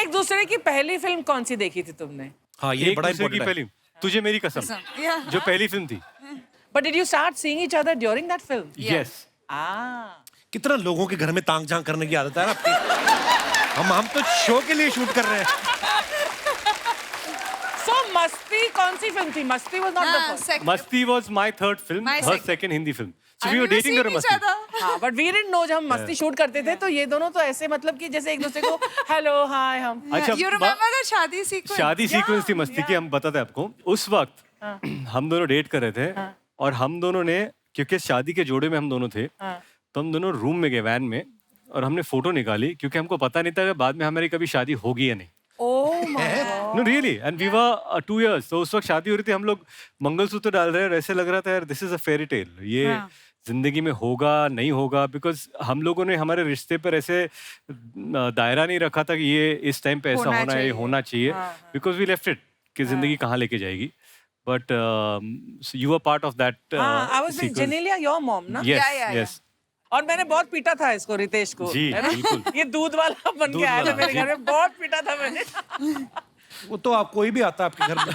एक दूसरे की पहली फिल्म कौन सी देखी थी तुमने? हाँ ये बड़ा दूसरे की इम्पोर्टेंट है। पहली तुझे मेरी कसम जो पहली फिल्म थी। But did you start seeing each other during that film? Yes Ah. कितना लोगों के घर में तांग झांग करने की आदत है ना आपकी। हम तो शो के लिए शूट कर रहे हैं। So मस्ती कौन सी फिल्म थी? मस्ती was not the first. Masti was my third film, My her second. Second Hindi film. So we were dating during Masti. हाँ, but we didn't know जब हम मस्ती शूट करते थे तो ये दोनों तो ऐसे मतलब कि जैसे एक दूसरे को हेलो हाय हम। अच्छा You remember the शादी sequence? शादी सीक्वेंस थी मस्ती की, हम बताते हैं आपको। उस वक्त हम दोनों डेट कर रहे थे और हम दोनों ने, क्योंकि शादी के जोड़े में हम दोनों थे, तो हम दोनों रूम में गए वैन में और हमने फोटो निकाली क्योंकि हमको पता नहीं था कि बाद में हमारी कभी शादी होगी या नहीं। Oh my God. No really, and we were 2 years। तो उस वक्त शादी हो रही थी, हम लोग मंगलसूत्र डाल रहे हैं और ऐसे लग रहा था यार this is a fairy tale, ये जिंदगी में होगा नहीं होगा, बिकॉज हम लोगों ने हमारे रिश्ते पर ऐसे दायरा नहीं रखा था कि ये इस टाइम पे ऐसा होना है, ये होना चाहिए, बिकॉज वी लेफ्ट इट कि जिंदगी कहाँ लेके जाएगी। But you are part of that हाँ, I was with Genelia, your mom ना? Yes yeah. यस और मैंने बहुत पीटा था इसको, रितेश को। जी, है ना? बिल्कुल। ये दूध वाला बन के आया था मेरे घर में, बहुत पीटा था मैंने। वो तो आप कोई भी आता है आपके घर में।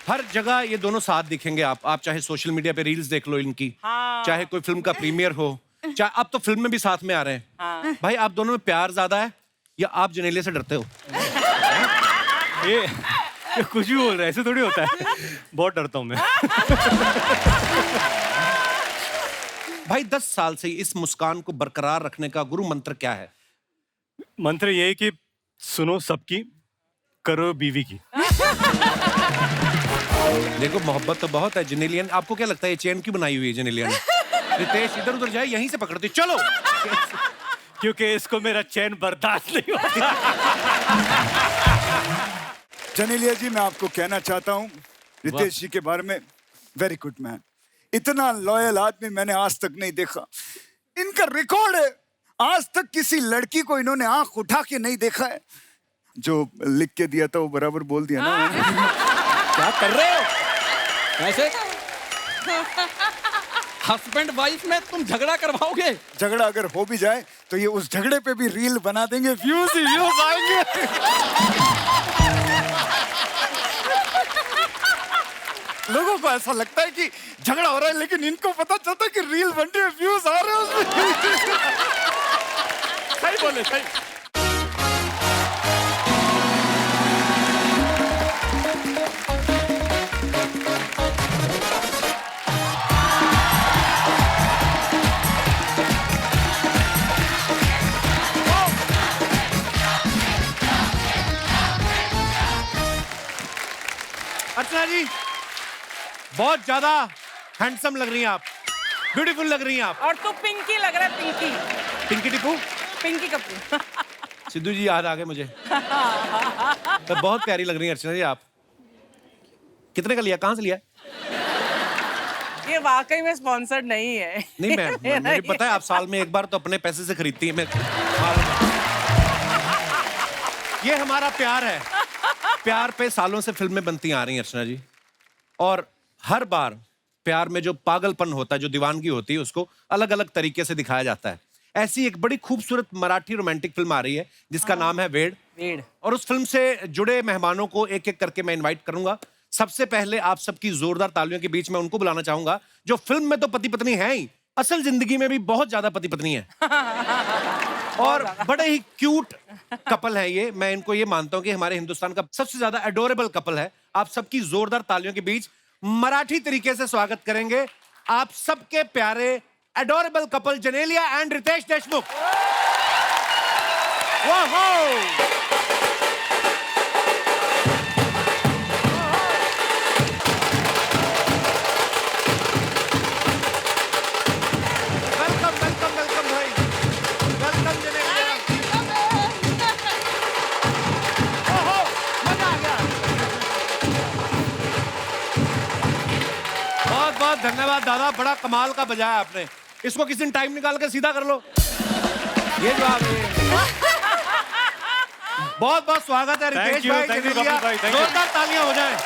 हर जगह ये दोनों साथ दिखेंगे आप चाहे सोशल मीडिया पे रील्स देख लो इनकी, चाहे कोई फिल्म का प्रीमियर हो, चाहे अब तो फिल्म में भी साथ में आ रहे हैं। भाई आप दोनों में प्यार ज्यादा है या आप जनेलिया से डरते हो? ये कुछ भी बोल रहा है, ऐसे थोड़ी होता है। बहुत डरता हूँ मैं। भाई 10 साल से इस मुस्कान को बरकरार रखने का गुरु मंत्र क्या है? मंत्र ये है कि सुनो सबकी, करो बीवी की। देखो मोहब्बत तो बहुत है जनेलियन। आपको क्या लगता है ये चेन क्यों बनाई हुई है जनेलिया ने? रितेश इधर उधर जाए यहीं से पकड़ती चलो। क्योंकि इसको मेरा चैन बर्दाश्त नहीं होता। जनेलिया जी, मैं आपको कहना चाहता हूँ रितेश जी के बारे में, वेरी गुड मैन। इतना लॉयल आदमी मैंने आज तक नहीं देखा। इनका रिकॉर्ड है, आज तक किसी लड़की को इन्होंने आंख उठा के नहीं देखा है। जो लिख के दिया था वो बराबर बोल दिया ना। क्या कर रहे हो? कैसे? हस्बैंड वाइफ में तुम झगड़ा करवाओगे? झगड़ा अगर हो भी जाए तो ये उस झगड़े पे भी रील बना देंगे, व्यूज ही व्यूज आएंगे। लोगों को ऐसा लगता है कि झगड़ा हो रहा है, लेकिन इनको पता चलता है कि रील बन रही है, व्यूज आ रहे हैं उसमें। सही बोले, सही। अर्चना जी बहुत ज्यादा हैंडसम लग रही हैं आप, ब्यूटीफुल लग रही हैं आप। और तू पिंकी लग रहा है, पिंकी। पिंकी टिप्पू, पिंकी कपूर। सिद्धू जी याद आ गए मुझे। तो बहुत प्यारी लग रही हैं अर्चना जी आप। कितने का लिया, कहाँ से लिया? ये वाकई में स्पॉन्सर्ड नहीं है। नहीं मैम, मुझे पता है आप साल में एक बार तो अपने पैसे से खरीदती हैं। ये हमारा प्यार है, प्यार पे सालों से फिल्में बनती आ रही हैं अर्चना जी, और हर बार प्यार में जो पागलपन होता है, जो दीवानगी होती है, उसको अलग अलग तरीके से दिखाया जाता है। ऐसी एक बड़ी खूबसूरत मराठी रोमांटिक फिल्म आ रही है जिसका नाम है वेड। और उस फिल्म से जुड़े मेहमानों को एक एक करके मैं इनवाइट करूंगा। सबसे पहले आप सबकी जोरदार तालियों के बीच में उनको बुलाना चाहूंगा जो फिल्म में तो पति पत्नी है ही, असल जिंदगी में भी बहुत ज्यादा पति पत्नी है। और बड़े ही क्यूट कपल है ये। मैं इनको ये मानता हूं कि हमारे हिंदुस्तान का सबसे ज्यादा एडोरेबल कपल है। आप सबकी जोरदार तालियों के बीच मराठी तरीके से स्वागत करेंगे आप सबके प्यारे adorable couple Genelia and Riteish Deshmukh. Welcome welcome welcome भाई, वेलकम जनेलिया। ओहो, मजा आ गया। बहुत बहुत धन्यवाद दादा, बड़ा कमाल का बजाया आपने। इसको किसी दिन टाइम निकाल के सीधा कर लो। ये जो आप बहुत बहुत स्वागत है रितेश भाई, जनेलिया। जोरदार तालियां हो जाएं।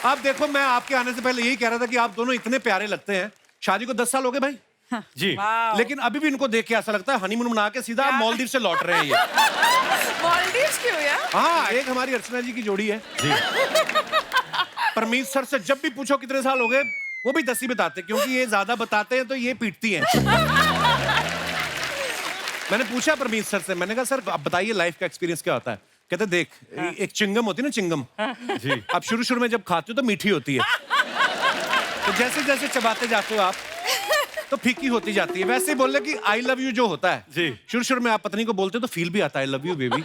अब देखो, मैं आपके आने से पहले यही कह रहा था कि आप दोनों इतने प्यारे लगते हैं शादी को 10 साल हो गए भाई, जी लेकिन अभी भी इनको देख के ऐसा लगता है हनीमून मना के सीधा मालदीव से लौट रहे हैं ये। मालदीव्स क्यों यार? हाँ, एक हमारी अर्चना जी की जोड़ी है जी परमीत सर से जब भी पूछो कितने साल हो गए, वो भी 10 ही बताते, क्योंकि ये ज्यादा बताते हैं तो ये पीटती हैं। मैंने पूछा परमीत सर से, मैंने कहा सर आप बताइए लाइफ का एक्सपीरियंस क्या होता है। कहते देख, एक चिंगम होती है ना, चिंगम, जी आप शुरू में जब खाते हो तो मीठी होती है, तो जैसे जैसे चबाते जाते हो आप तो फीकी होती जाती है। वैसे ही बोल रहे कि आई लव यू जो होता है, जी। शुरू में आप पत्नी को बोलते हो तो फील भी आता है आई लव यू बेबी,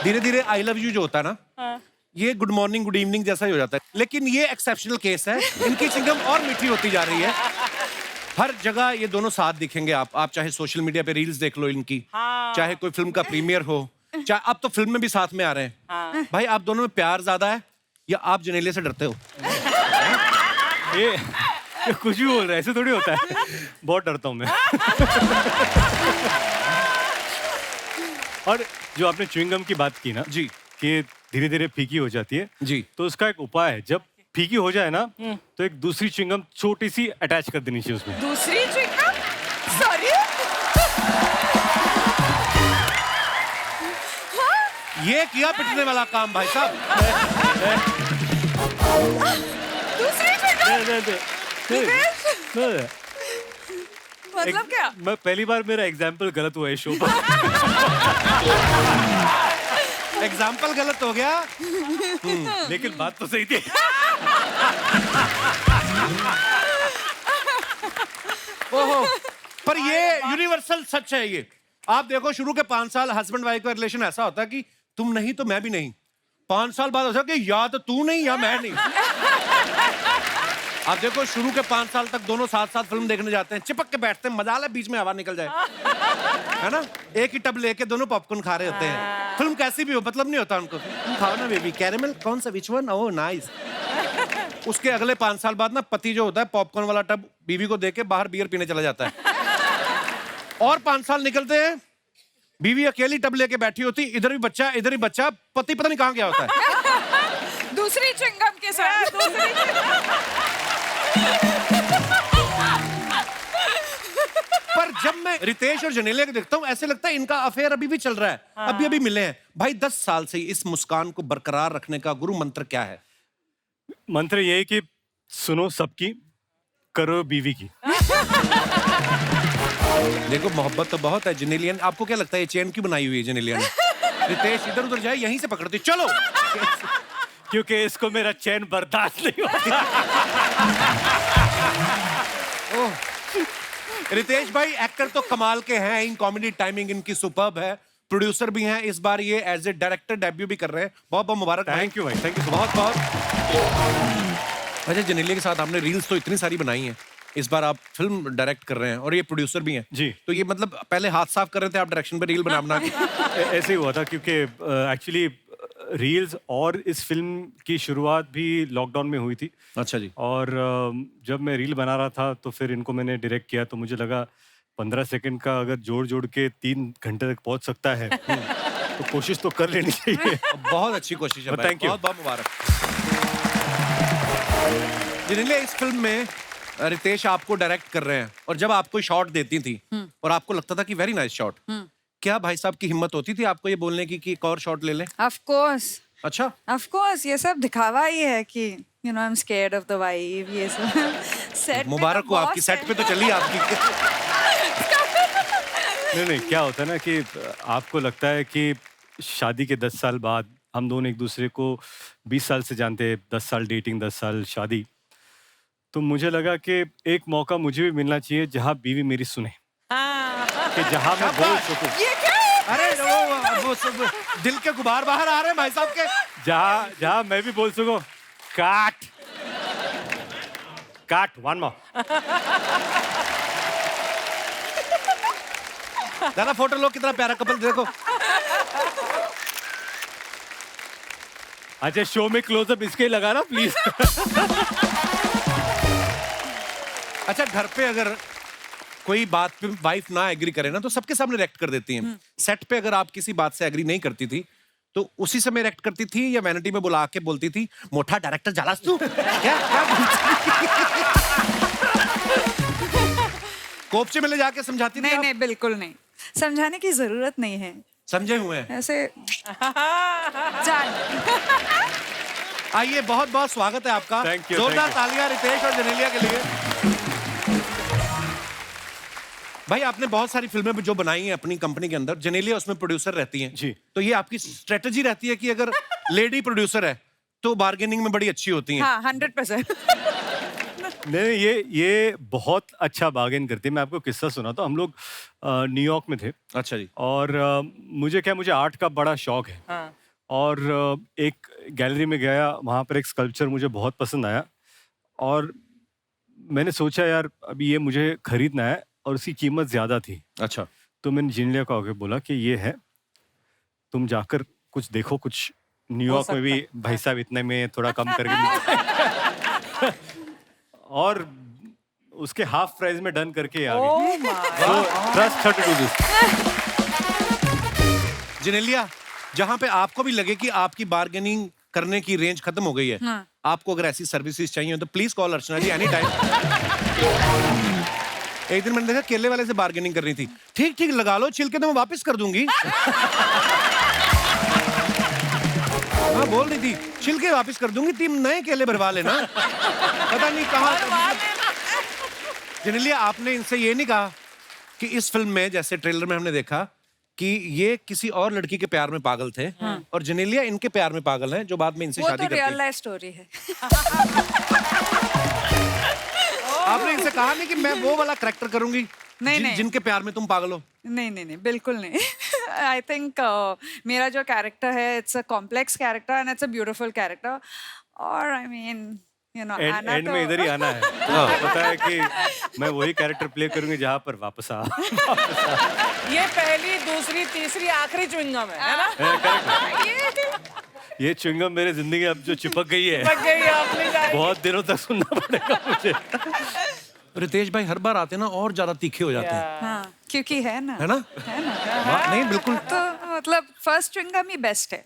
धीरे धीरे आई लव यू जो होता है ना, ये गुड मॉर्निंग गुड इवनिंग जैसा ही हो जाता है। लेकिन ये एक्सेप्शनल केस है, इनकी चिंगम और मीठी होती जा रही है। हर जगह ये दोनों साथ दिखेंगे आप चाहे सोशल मीडिया पे रील्स देख लो इनकी, चाहे कोई फिल्म का प्रीमियर हो, चाहे अब तो फिल्म में भी साथ में आ रहे हैं। भाई आप दोनों में प्यार ज्यादा है या आप जनेले से डरते हो? ये कुछ भी बोल रहा है, ऐसे थोड़ी होता है। बहुत डरता हूँ मैं। और जो आपने च्युइंगम की बात की ना जी, कि धीरे धीरे फीकी हो जाती है, जी, तो उसका एक उपाय है, जब फीकी हो जाए ना तो एक दूसरी च्युइंगम छोटी सी अटैच कर देनी चाहिए उसमें। दूसरी च्युइंगम? सॉरी, ये किया पिटने वाला काम भाई साहब। दूसरी च्युइंगम मैं मतलब क्या? पहली बार मेरा एग्जाम्पल गलत हुआ है शो पर। एग्जाम्पल गलत हो गया, लेकिन बात तो सही थी। ओहो, पर ये यूनिवर्सल सच है। ये आप देखो, शुरू के 5 साल हस्बैंड वाइफ का रिलेशन ऐसा होता है कि तुम नहीं तो मैं भी नहीं। 5 साल बाद होता है कि या तो तू नहीं या मैं नहीं। आप देखो, शुरू के 5 साल तक दोनों साथ साथ फिल्म देखने जाते हैं, चिपक के बैठते हैं, मजा आ बीच में हवा निकल जाए, है ना। एक ही टब लेके दोनों पॉपकॉर्न खा रहे होते हैं। फिल्म कैसी भी हो मतलब नहीं होता उनको, तुम खाओ ना बेबी, कैरेमल कौन सा, विच वन, ओह नाइस। उसके अगले 5 साल बाद ना पति जो होता है पॉपकॉर्न वाला टब बीवी को देके बाहर बियर पीने चला जाता है। और 5 साल निकलते हैं, बीवी अकेली टब लेके बैठी होती, इधर भी बच्चा इधर ही बच्चा, पति पता नहीं कहाँ गया होता है। दूसरी च्युइंगम के साथ। पर जब मैं रितेश और जनेलिया को देखता हूँ, ऐसे लगता है इनका अफेयर अभी भी चल रहा है। अभी अभी मिले हैं भाई। 10 साल से इस मुस्कान को बरकरार रखने का गुरु मंत्र क्या है? मंत्र ये है कि सुनो सबकी, करो बीवी की। देखो, मोहब्बत तो बहुत है। जनेलियन, आपको क्या लगता है ये चेन क्यों बनाई हुई है जनेलिया ने? रितेश इधर उधर जाए यहीं से पकड़ती, चलो। क्योंकि इसको मेरा चैन बर्दाश्त नहीं होता। रितेश भाई एक्टर तो कमाल के हैं, इन कॉमेडी टाइमिंग इनकी सुपर्ब है, प्रोड्यूसर भी हैं, इस बार ये एज ए डायरेक्टर डेब्यू भी कर रहे हैं। बहुत बहुत मुबारक। थैंक यू भाई, थैंक यू बहुत बहुत। अच्छा, जनेलिया के साथ आपने रील्स तो इतनी सारी बनाई हैं, इस बार आप फिल्म डायरेक्ट कर रहे हैं और ये प्रोड्यूसर भी हैं जी। तो ये मतलब पहले हाथ साफ कर रहे थे आप डायरेक्शन पे रील बना के? ऐसे ही हुआ था, क्योंकि एक्चुअली रील्स और इस फिल्म की शुरुआत भी लॉकडाउन में हुई थी। अच्छा जी। और जब मैं रील बना रहा था तो फिर इनको मैंने डायरेक्ट किया, तो मुझे लगा 15 सेकंड का अगर जोड़ जोड़ के 3 घंटे तक पहुंच सकता है तो कोशिश तो कर लेनी चाहिए। बहुत अच्छी कोशिश है भाई, Thank you. बहुत बहुत मुबारक। जनेलिया, इस फिल्म में रितेश आपको डायरेक्ट कर रहे हैं और जब आपको शॉट देती थी और आपको लगता था कि वेरी नाइस शॉट, क्या भाई साहब की हिम्मत होती थी आपको ये बोलने की कि एक और शॉट ले लें? Of course. अच्छा, Of course, ये सब दिखावा ही है कि you know I'm scared of the vibe, ये सब। Set पे मुबारक तो हो, आपकी boss सेट है। पे तो चली आपकी। नहीं, क्या होता है ना कि आपको लगता है कि शादी के 10 साल बाद, हम दोनों एक दूसरे को 20 साल से जानते हैं, 10 साल डेटिंग, 10 साल शादी, तो मुझे लगा कि एक मौका मुझे भी मिलना चाहिए जहाँ बीवी मेरी सुने, कि जहाँ मैं बोल सकूं, ये क्या है? अरे वो सब दिल के गुबार बाहर आ रहे हैं भाई साहब के। जहाँ मैं भी बोल सकूं, काट काट, वन मोर। दादा फोटो लो, कितना प्यारा कपल देखो। अच्छा, शो में क्लोजअप इसके ही लगा ना प्लीज। अच्छा, घर पे अगर कोई बात पे वाइफ ना एग्री करे ना तो सबके सामने रिएक्ट कर देती हैं। सेट पे अगर आप किसी बात से एग्री नहीं करती थी तो उसी समय रिएक्ट करती थी या वैनिटी में बुला के बोलती थी, मोटा डायरेक्टर जालास तू क्या क्या बोलती थी? कोपचे में ले जाके समझाती थी नहीं आप? नहीं बिल्कुल नहीं, समझाने की जरूरत नहीं है, समझे हुए हैं। ऐसे जान। आइए, बहुत बहुत स्वागत है आपका। Thank you, जोरदार thank you. तालियां रितेश और जेनेलिया के लिए। भाई, आपने बहुत सारी फिल्में जो बनाई हैं अपनी कंपनी के अंदर, जेनेलिया उसमें प्रोड्यूसर रहती हैं। जी। तो ये आपकी स्ट्रेटजी रहती है कि अगर लेडी प्रोड्यूसर है तो बार्गेनिंग में बड़ी अच्छी होती हैं। हाँ 100%। नहीं, ये बहुत अच्छा बार्गेन करती है। मैं आपको किस्सा सुनाता हूँ। हम लोग न्यूयॉर्क में थे अच्छा जी। और मुझे आर्ट का बड़ा शौक है। हाँ। और एक गैलरी में गया, वहाँ पर एक स्कल्पचर मुझे बहुत पसंद आया और मैंने सोचा यार अभी ये मुझे खरीदना है और उसकी कीमत ज़्यादा थी। अच्छा। तो मैंने जेनेलिया को आके बोला कि ये है, तुम जाकर कुछ देखो, कुछ न्यूयॉर्क में भी भाई साहब इतने में थोड़ा कम करके और उसके हाफ प्राइस में डन करके आ गई। Oh my So, trust her to do this. Genelia, जहां पे आपको भी लगे कि आपकी बार्गेनिंग करने की रेंज खत्म हो गई है, हाँ। आपको अगर ऐसी सर्विसेज चाहिए तो please call Archana ji any time. एक दिन मैंने देखा केले वाले से बार्गेनिंग करनी थी। ठीक ठीक लगा लो, छिलके तो मैं वापस कर दूंगी। हाँ, बोल रही थी छिलके वापस कर दूंगी, तुम नए केले भरवा लेना। पता नहीं कहाँ। जेनेलिया, आपने इनसे ये नहीं कहा कि इस फिल्म में, जैसे ट्रेलर में हमने देखा कि ये किसी और लड़की के प्यार में पागल थे और जेनेलिया इनके प्यार में पागल हैं, जो बाद में इनसे वो शादी तो करती रियल है। लाइफ स्टोरी है। आपने इनसे कहा नहीं कि मैं वो वाला कैरेक्टर करूंगी नहीं। जिनके प्यार में तुम पागल हो? नहीं बिल्कुल नहीं। आई थिंक मेरा जो कैरेक्टर है, it's a complex character and it's a beautiful character. और I mean you know end में इधर ही आना है। तो पता है कि मैं वही कैरेक्टर प्ले करूंगी जहाँ पर वापस आ। ये पहली, दूसरी, तीसरी, आखिरी च्युइंगम है ना? ये च्युइंगम मेरे जिंदगी अब जो चिपक गई है, लग गई आपने जाए। बहुत दिनों तक सुनना पड़ेगा मुझे। रितेश भाई हर बार आते हैं ना और ज्यादा तीखे हो जाते हैं, हाँ, क्योंकि है ना। है ना? वाह, नहीं बिल्कुल। तो मतलब फर्स्ट च्युइंगम ही बेस्ट है।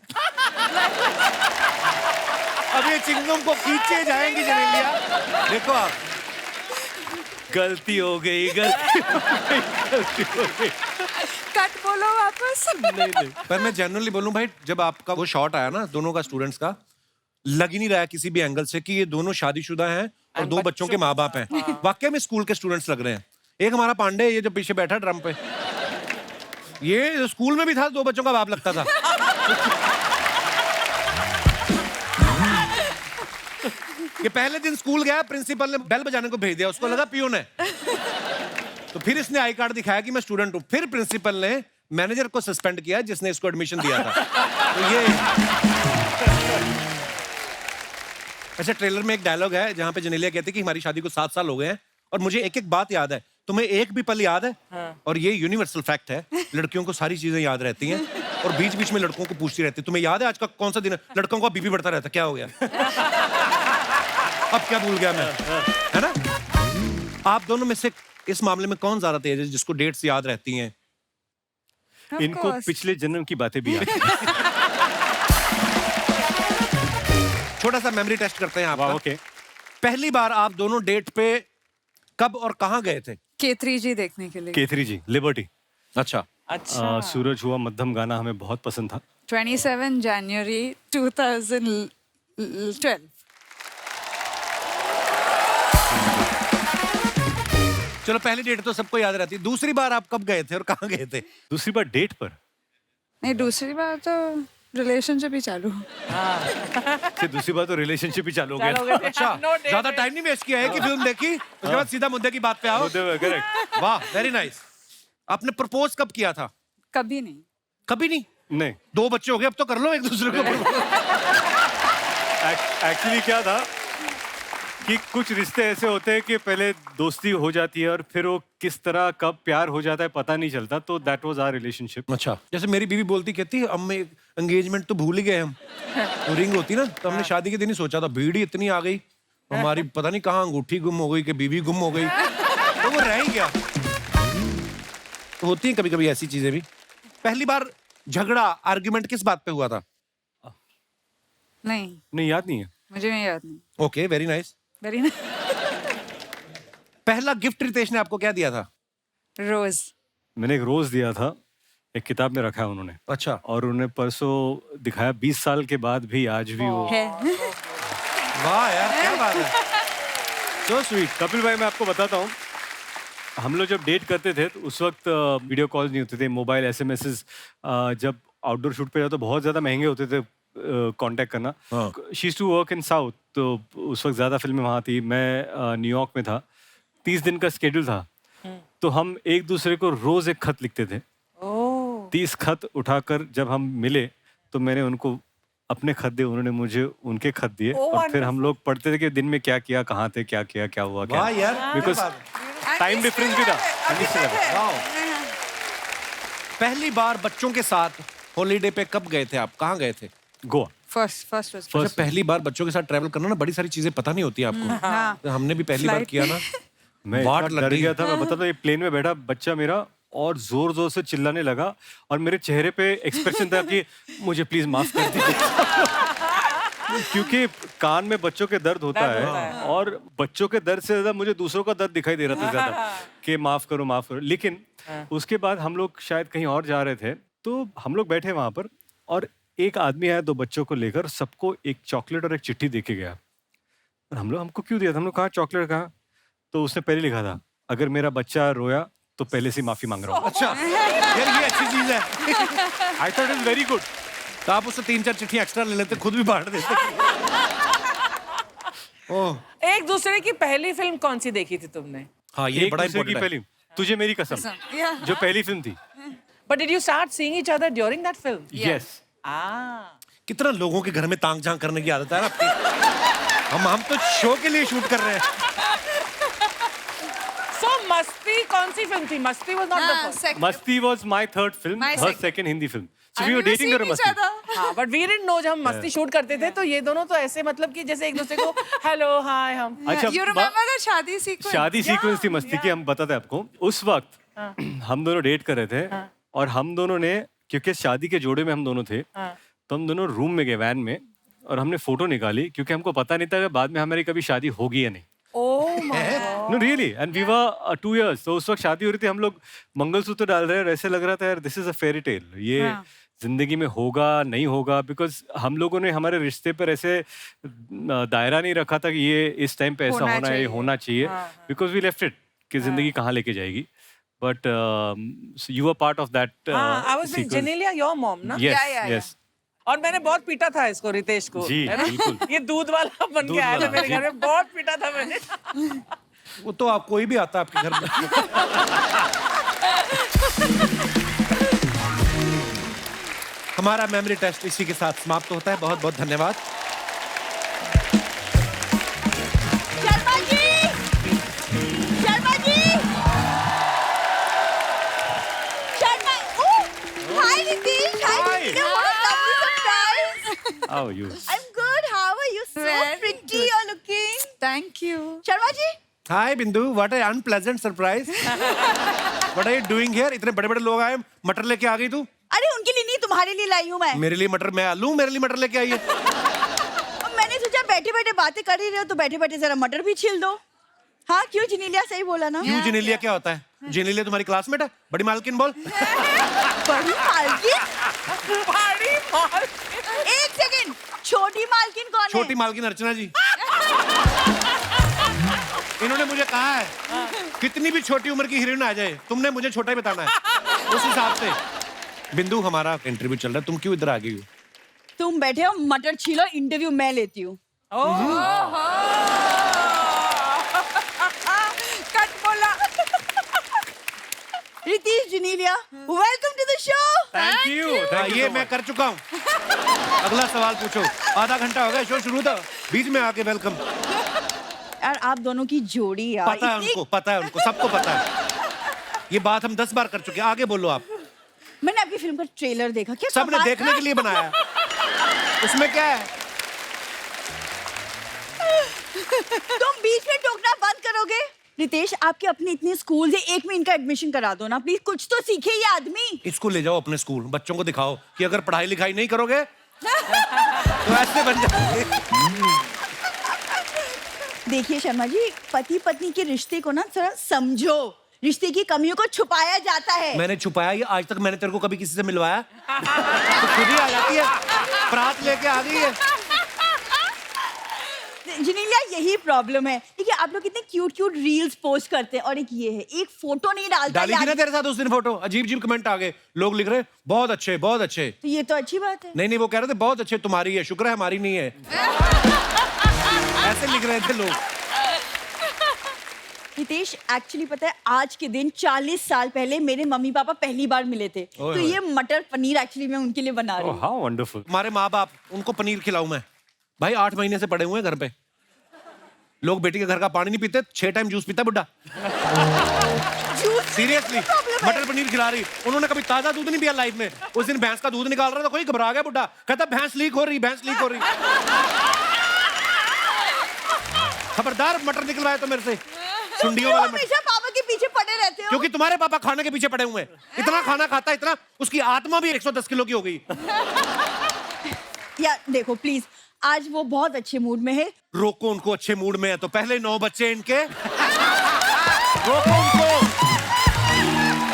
अब ये चिंगम को खींचे जाएंगी जेनेलिया। देखो आप, गलती हो गई, गलती हो गई। कट बोलो वापस। नहीं। पर मैं जनरली बोलूं भाई, जब आपका वो शॉट आया ना दोनों का, स्टूडेंट्स का, लग ही नहीं रहा है किसी भी एंगल से कि ये दोनों शादीशुदा हैं और दो बच्चों के माँ बाप हैं। वाकई में स्कूल के स्टूडेंट्स लग रहे हैं। एक हमारा पांडे, ये जो पीछे बैठा ड्रम पे, ये स्कूल में भी था, दो बच्चों का बाप लगता था। ये पहले दिन स्कूल गया, प्रिंसिपल ने बेल बजाने को भेज दिया, उसको लगा पियून है। तो फिर इसने आई कार्ड दिखाया कि मैं स्टूडेंट हूं। फिर प्रिंसिपल ने मैनेजर को सस्पेंड किया जिसने इसको एडमिशन दिया था। तो ये अच्छा, ट्रेलर में एक डायलॉग है जहां पे जेनेलिया कहती है कि हमारी शादी को 7 साल हो गए हैं और मुझे एक एक बात याद है। तुम्हें एक भी पल याद है? और ये यूनिवर्सल फैक्ट है, लड़कियों को सारी चीजें याद रहती हैं और बीच बीच में लड़कों को पूछती रहती है, तुम्हें याद है आज का कौन सा दिन है? लड़कों का बीपी बढ़ता रहता, क्या हो गया? अब क्या भूल गया मैं, है ना? आप दोनों में से इस मामले में कौन ज्यादा तेज है जिसको डेट्स याद रहती हैं? Of इनको course. पिछले जन्म की बातें भी याद हैं। छोटा सा मेमोरी टेस्ट करते हैं आपका। ओके। पहली बार आप दोनों डेट पे कब और कहां गए थे? K3 जी देखने के लिए। K3 जी, लिबर्टी। अच्छा। अच्छा। सूरज हुआ मध्यम गाना हमें बहुत पसंद था। 27 जनवरी 2012। चलो, पहली डेट तो सबको याद रहती है। दूसरी बार आप कब गए थे और कहां गए थे? दूसरी बार डेट पर, नहीं, दूसरी बार तो रिलेशनशिप ही चालू। फिर दूसरी बार तो रिलेशनशिप ही चालू हो गया। चलोगे? अच्छा, No date. ज्यादा टाइम नहीं वेस्ट किया है कि फिल्म देखी उसके बाद सीधा मुद्दे की बात पे आओ। करेक्ट। वाह, वेरी नाइस। आपने प्रपोज कब किया था? कभी नहीं। कभी नहीं? नहीं, 2 बच्चे हो गए, अब तो कर लो एक दूसरे को propose। एक्चुअली क्या था कि कुछ रिश्ते ऐसे होते हैं कि पहले दोस्ती हो जाती है और फिर वो किस तरह कब प्यार हो जाता है पता नहीं चलता। तो दैट वाज आवर रिलेशनशिप। अच्छा, जैसे मेरी बीवी बोलती, कहती है अब मैं एंगेजमेंट तो भूल ही गए हम। तो रिंग होती ना, तो हमने शादी के दिन ही सोचा था, भीड़ ही इतनी आ गई, हमारी पता नहीं कहाँ अंगूठी गुम हो गई कि बीवी गुम हो गई, तो वो रह ही गया। तो होती है कभी कभी ऐसी चीजें भी। पहली बार झगड़ा, आर्ग्यूमेंट किस बात पे हुआ था? नहीं, नहीं, याद नहीं है। मुझे नहीं याद नहीं। Okay, very nice. Very nice. पहला गिफ्ट रितेश ने आपको क्या दिया था? रोज मैंने एक रोज दिया था, एक किताब में रखा है उन्होंने, अच्छा और उन्होंने परसों दिखाया 20 साल के बाद भी आज भी वो। है। वाह यार क्या बात है। So sweet. कपिल भाई मैं आपको बताता हूँ, हम लोग जब डेट करते थे तो उस वक्त वीडियो कॉल नहीं होते थे, मोबाइल एसएमएसेस, जब आउटडोर शूट पे जाओ तो बहुत ज़्यादा महंगे होते थे कांटेक्ट करना। हाँ। She used to work in south, तो उस वक्त ज़्यादा फिल्में वहाँ थी, मैं न्यूयॉर्क में था, 30 दिन का स्केड्यूल था, तो हम एक दूसरे को रोज़ एक खत लिखते थे। 30 खत उठाकर जब हम मिले तो मैंने उनको अपने खत दिए, उन्होंने मुझे उनके खत दिए, और फिर हम लोग पढ़ते थे कि दिन में क्या किया, कहाँ थे, क्या किया, क्या हुआ, क्या। वाह यार बिकॉज क्या बात है। टाइम डिफरेंस भी था। वाह। पहली बार बच्चों के साथ हॉलीडे पे कब गए थे आप, कहाँ गए थे? गोवा। फर्स्ट वाज अच्छा, पहली बार बच्चों के साथ ट्रैवल करना ना, बड़ी सारी चीजें पता नहीं होती आपको। हाँ। तो हमने भी पहली बार Flight किया ना, मैं वाट इतना लग डर गई। गया था, मैं बताता हूँ, ये प्लेन में बैठा बच्चा मेरा और जोर जोर से चिल्लाने लगा, और मेरे चेहरे पे एक्सप्रेशन था कि मुझे प्लीज माफ कर दीजिए। क्योंकि कान में बच्चों के दर्द होता है, और बच्चों के दर्द से ज्यादा मुझे दूसरों का दर्द दिखाई दे रहा था ज्यादा, कि माफ करो माफ करो। लेकिन उसके बाद हम लोग शायद कहीं और जा रहे थे, तो हम लोग बैठे वहां पर, और एक आदमी आया 2 बच्चों को लेकर, सबको एक चॉकलेट और एक चिट्ठी दे के गया। और हम लोग, हमको क्यों दिया था, हम लोग कहा चॉकलेट कहाँ, तो उसने पहले लिखा था, अगर मेरा बच्चा रोया तो पहले से माफी मांग रहा हूँ। अच्छा यार ये अच्छी चीज है। I thought is very good. तो आप उससे 3-4 चिट्ठी एक्स्ट्रा ले लेते, खुद भी बांट देते। ओह एक दूसरे की पहली फिल्म कौन सी देखी थी तुमने? हाँ ये एक बड़ा दूसरे की इम्पोर्टेंट है। पहली, तुझे मेरी कसम, Yeah. जो पहली फिल्म थी। But did you start seeing each other during that film? Yes. कितना लोगों के घर में तांग झांग करने की आदत है ना आपकी। हम तो शो के लिए शूट कर रहे हैं। So मस्ती कौन सी फिल्म थी? मस्ती was not the first. Masti was my third film, My her second. Second Hindi film. So we were dating कर मस्ती। हाँ, but we didn't know जब हम मस्ती शूट करते थे तो ये दोनों तो ऐसे मतलब कि जैसे एक दूसरे को हेलो हाय हम। अच्छा, You remember the शादी sequence? शादी सीक्वेंस थी मस्ती की, हम बताते हैं आपको। उस वक्त हम दोनों डेट कर रहे थे, और हम दोनों ने, क्योंकि शादी के जोड़े में हम दोनों थे, तो हम दोनों रूम में गए वैन में, और हमने फोटो निकाली, क्योंकि हमको पता नहीं था कि बाद में हमारी कभी शादी होगी या नहीं। Oh my God. No really, and we were 2 years, तो उस वक्त शादी हो रही थी, हम लोग मंगलसूत्र डाल रहे हैं, और ऐसे लग रहा था यार this is a fairy tale, ये जिंदगी में होगा नहीं होगा, बिकॉज हम लोगों ने हमारे रिश्ते पर ऐसे दायरा नहीं रखा था कि ये इस टाइम पे ऐसा होना होना है, ये चाहिए। होना चाहिए, बिकॉज वी लेफ्ट इट कि जिंदगी कहाँ लेके जाएगी। But you are part of that हाँ, I was with Genelia, your mom ना? Yes Yeah, yeah, yes. और मैंने बहुत पीटा था इसको, रितेश को, जी, है ना? बिल्कुल। ये दूध वाला बन दूध के आया था वाला, मेरे जी। घर में, बहुत पीटा था मैंने। वो तो आप कोई भी आता है आपके घर में। हमारा मेमोरी टेस्ट इसी के साथ समाप्त होता है। बहुत बहुत धन्यवाद। Sharma ji, Sharma ji, Sharma, oh, hi Nitish, hi Hi. Nitish, what a lovely surprise. How are you? I'm good. How are you? So Very pretty good. you're looking. Thank you. Sharma ji, hi Bindu, what a unpleasant surprise. What are you doing here? इतने बड़े बड़े लोग आए, मटर लेके आ गई तू? अरे उनके लिए नहीं, तुम्हारे लिए लाई हूँ मैं। मेरे लिए मटर, मैं आलू, मेरे लिए मटर लेके आई है। अब मैंने सोचा बैठे बैठे बातें कर ही रहे हो तो बैठे बैठे जरा मटर भी छील दो। हाँ क्यों, जिनीलिया सही बोला ना? क्यों जिनेलिया क्या होता है? जिनेलिया तुम्हारी क्लासमेट है? बड़ी मालकिन बोल। बड़ी मालकिन? बड़ी माल। एक सेकंड, छोटी मालकिन कौन है? छोटी मालकिन अर्चना जी। इन्होंने मुझे कहा है कितनी भी छोटी उम्र की हीरोइन आ जाए तुमने मुझे छोटा ही बताना है, उस हिसाब से। बिंदु हमारा इंटरव्यू चल रहा है, तुम क्यों इधर आ गई हो? तुम बैठे हो, मटर छीलो, इंटरव्यू मैं लेती हूँ। कट बोला। Riteish, Genelia, welcome to the show. Thank you. हाँ, ये मैं कर चुका हूँ। अगला सवाल पूछो। आधा घंटा हो गया, शो शुरू था, बीच में आके वेलकम। यार आप दोनों की जोड़ी यार पता है उनको, पता है उनको, सबको पता है। ये बात हम 10 बार कर चुके हैं। आगे बोलो आप। मैंने आपकी फिल्म का ट्रेलर देखा, क्या सबने कमाल- देखने के लिए बनाया है। उसमें क्या है? तुम बीच में टोकना बंद करोगे? रितेश, आपके अपने इतने स्कूल है, एक में इनका एडमिशन करा दो ना प्लीज, कुछ तो सीखे ये आदमी। इसको ले जाओ अपने स्कूल, बच्चों को दिखाओ कि अगर पढ़ाई लिखाई नहीं करोगे तो ऐसे बन जाओगे। देखिए शर्मा जी, पति पत्नी के रिश्ते को ना थोड़ा समझो। रिश्ते की कमियों को छुपाया जाता है। मैंने छुपाया ये? आज तक मैंने तेरे को कभी किसी से मिलवाया? तो खुद ही आ जाती है, परात लेके आ गई है। जिनेलिया, यही प्रॉब्लम है। देखिए, आप लोग कितने क्यूट क्यूट रील्स पोस्ट करते हैं और एक ये है, एक फोटो नहीं डालता। डाली थी ना तेरे साथ उस दिन फोटो, अजीब अजीब कमेंट आ गए, लोग लिख रहे बहुत अच्छे बहुत अच्छे। तो ये तो अच्छी बात है। नहीं, वो कह रहे थे बहुत अच्छे तुम्हारी है, शुक्र है हमारी नहीं है। ऐसे लिख रहे थे लोग। रितेश, एक्चुअली पता है, आज के दिन 40 साल पहले मेरे मम्मी पापा पहली बार मिले थे। तो ये मटर पनीर एक्चुअली मैं उनके लिए बना रही हूँ। How wonderful. हमारे माँ बाप, उनको पनीर खिलाऊं मैं? भाई 8 महीने से पड़े हुए हैं घर पे। लोग बेटी के घर का पानी नहीं पीते, 6 टाइम जूस पीता बुड्ढा। सीरियसली, मटर पनीर खिला रही। उन्होंने कभी ताजा दूध नहीं पिया लाइफ में। उस दिन भैंस का दूध निकाल रहा था, कोई घबरा गया बुड्ढा, कहता भैंस लीक हो रही, भैंस लीक हो रही। खबरदार मटर निकलवाए तो मेरे से, सुंडियों वाला मटर। हमेशा पापा के पीछे पड़े रहते हो। क्योंकि तुम्हारे पापा खाने के पीछे पड़े हुए हैं। इतना खाना खाता है, इतना, उसकी आत्मा भी 110 किलो की हो गई। या देखो प्लीज, आज वो बहुत अच्छे मूड में है। रोको उनको, अच्छे मूड में है तो पहले 9 बच्चे इनके। रोको उनको,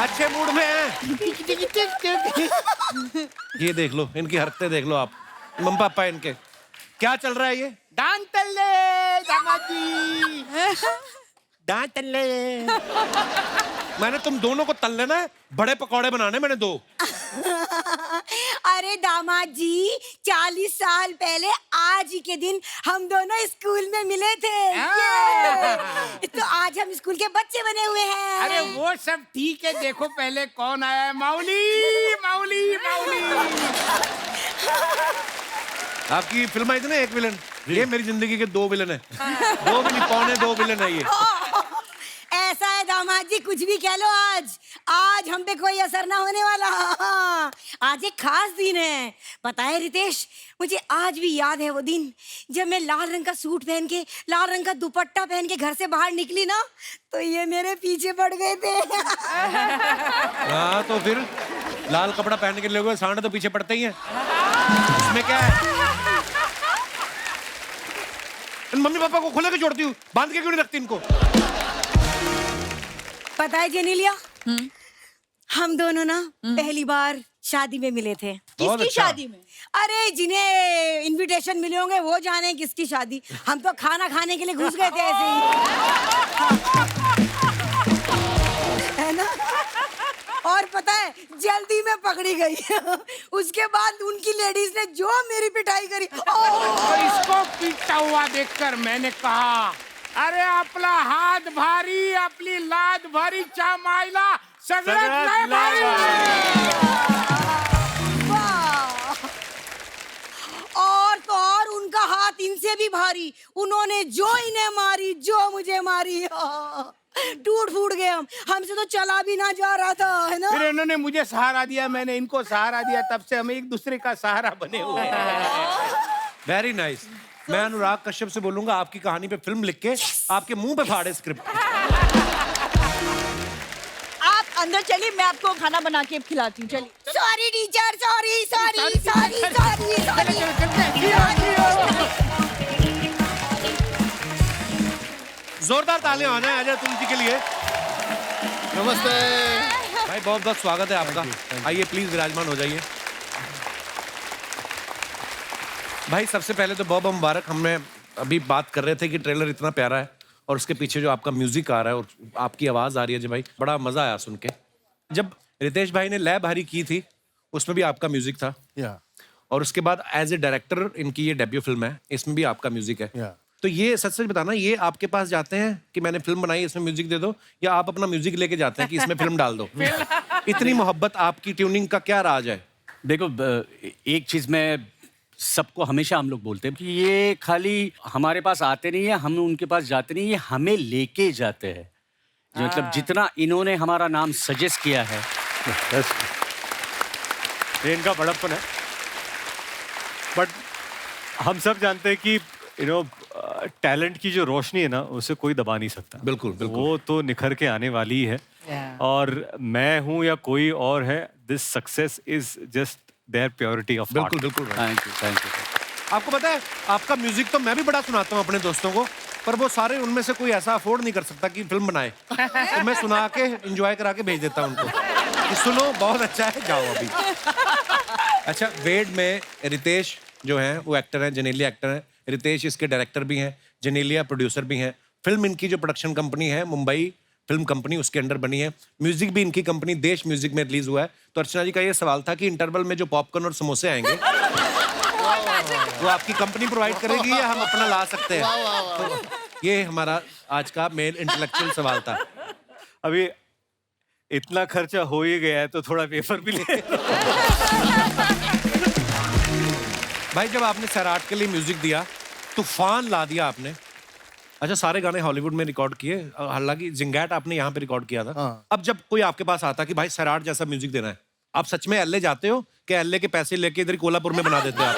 अच्छे मूड में है। ये देख लो, इनकी हरकतें देख लो आप, मम्मी पापा इनके। क्या चल रहा है ये? डांट तल्ले दामाजी, डांट तल्ले। मैंने तुम दोनों को तल लेना है, बड़े पकौड़े बनाने मैंने 2। अरे दामाद जी, 40 साल पहले आज ही के दिन हम दोनों स्कूल में मिले थे। ये! तो आज हम स्कूल के बच्चे बने हुए हैं। अरे वो सब ठीक है, देखो पहले कौन आया है। माउली माउली माउली। आपकी फिल्म आई थी ना एक विलन, ये मेरी जिंदगी के 2 विलन है। 2 भी नहीं, पौने 2 विलन है ये। ऐसा है दामाद जी, कुछ भी कह लो, आज हम पे कोई असर ना होने वाला। आज एक खास दिन है। पता है रितेश, मुझे आज भी याद है वो दिन जब मैं लाल रंग का सूट पहन के, लाल रंग का दुपट्टा पहन के घर से बाहर निकली ना, तो ये मेरे पीछे पड़ गए थे। हाँ, तो फिर लाल कपड़ा पहन के लोग सांड तो पीछे पड़ते ही हैं। इसमें क्या है? मम्मी पापा को खुले के छोड़ती हूँ, बांध के क्यों नहीं रखती इनको? पता है जेनेलिया, हम दोनों ना पहली बार शादी में मिले थे। किसकी शादी में? अरे जिन्हें इनविटेशन मिले होंगे वो जाने किसकी शादी। हम तो खाना खाने के लिए घुस गए थे ऐसे ही, है ना। और पता है, जल्दी में पकड़ी गई। उसके बाद उनकी लेडीज ने जो मेरी पिटाई करी। तो इसको पीटता हुआ देखकर मैंने कहा, अरे आपला हात भारी, आपली लाद भारी, चा मायला सगळ्यात लय भारी। वाह! और तो और उनका हाथ इनसे भी भारी। उन्होंने जो इन्हें मारी, जो मुझे मारी, टूट फूट गए हम। हमसे तो चला भी ना जा रहा था, है ना। फिर इन्होंने मुझे सहारा दिया, मैंने इनको सहारा दिया, तब से हम एक दूसरे का सहारा बने हुए हैं। Very nice. मैं अनुराग कश्यप से बोलूंगा आपकी कहानी पे फिल्म लिख के आपके मुंह पे फाड़े स्क्रिप्ट। आप अंदर चलिए, मैं आपको खाना बना के खिलाती हूँ। चलिए। Sorry teacher, sorry sorry sorry sorry sorry. जोरदार तालियां आ जाए तुलसी के लिए। नमस्ते भाई, बहुत बहुत स्वागत है आपका। आइए प्लीज विराजमान हो जाइए। भाई सबसे पहले तो बहुत मुबारक। हमने अभी बात कर रहे थे कि ट्रेलर इतना प्यारा है और उसके पीछे जो आपका म्यूजिक आ रहा है और आपकी आवाज आ रही है जी भाई, बड़ा मजा आया सुन के। जब रितेश भाई ने लय भारी की थी उसमें भी आपका म्यूजिक था, और उसके बाद एज ए डायरेक्टर इनकी ये डेब्यू फिल्म है, इसमें भी आपका म्यूजिक है। तो ये सच सच बताना, ये आपके पास जाते हैं कि मैंने फिल्म बनाई इसमें म्यूजिक दे दो, या आप अपना म्यूजिक लेके जाते हैं कि इसमें फिल्म डाल दो? इतनी मोहब्बत आपकी ट्यूनिंग का क्या राज है? देखो, एक चीज मैं सबको हमेशा हम लोग बोलते हैं कि ये खाली हमारे पास आते नहीं है, हम उनके पास जाते नहीं, ये हमें लेके जाते हैं। मतलब जितना इन्होंने हमारा नाम सजेस्ट किया है, ये इनका बड़प्पन है। बट हम सब जानते हैं कि टैलेंट की जो रोशनी है ना, उसे कोई दबा नहीं सकता। बिल्कुल बिल्कुल। वो तो निखर के आने वाली ही है। और मैं हूं या कोई और है, this success is just their purity of बिल्कुल बिल्कुल। थैंक यू। आपको पता है, आपका म्यूजिक तो मैं भी बड़ा सुनाता हूँ अपने दोस्तों को, पर वो सारे उनमें से कोई ऐसा अफोर्ड नहीं कर सकता कि फिल्म बनाए, तो मैं सुना के एंजॉय करा के भेज देता हूँ उनको कि सुनो बहुत अच्छा है, जाओ अभी। अच्छा, वेड में रितेश जो हैं वो एक्टर हैं, जेनेलिया एक्टर हैं, रितेश इसके डायरेक्टर भी हैं, जेनेलिया प्रोड्यूसर भी हैं। फिल्म इनकी जो प्रोडक्शन कंपनी है मुंबई फिल्म कंपनी, उसके अंडर बनी है। म्यूजिक भी इनकी कंपनी देश म्यूजिक में रिलीज हुआ है। तो अर्चना जी का ये सवाल था कि इंटरवल में जो पॉपकॉर्न और समोसे आएंगे वो आपकी कंपनी प्रोवाइड करेगी या हम अपना ला सकते हैं? तो ये हमारा आज का मेन इंटेलेक्चुअल सवाल था। अभी इतना खर्चा हो ही गया है तो थोड़ा पेपर भी ले। भाई जब आपने सैराट के लिए म्यूजिक दिया, तूफान ला दिया आपने। अच्छा, सारे गाने हॉलीवुड में रिकॉर्ड किए, हालांकि जिंगैट आपने यहाँ पे रिकॉर्ड किया था। अब जब कोई आपके पास आता कि भाई सैराट जैसा म्यूजिक देना है, आप सच में एलए जाते हो कि एलए के पैसे लेके इधर कोल्हापुर में बना देते हो आप?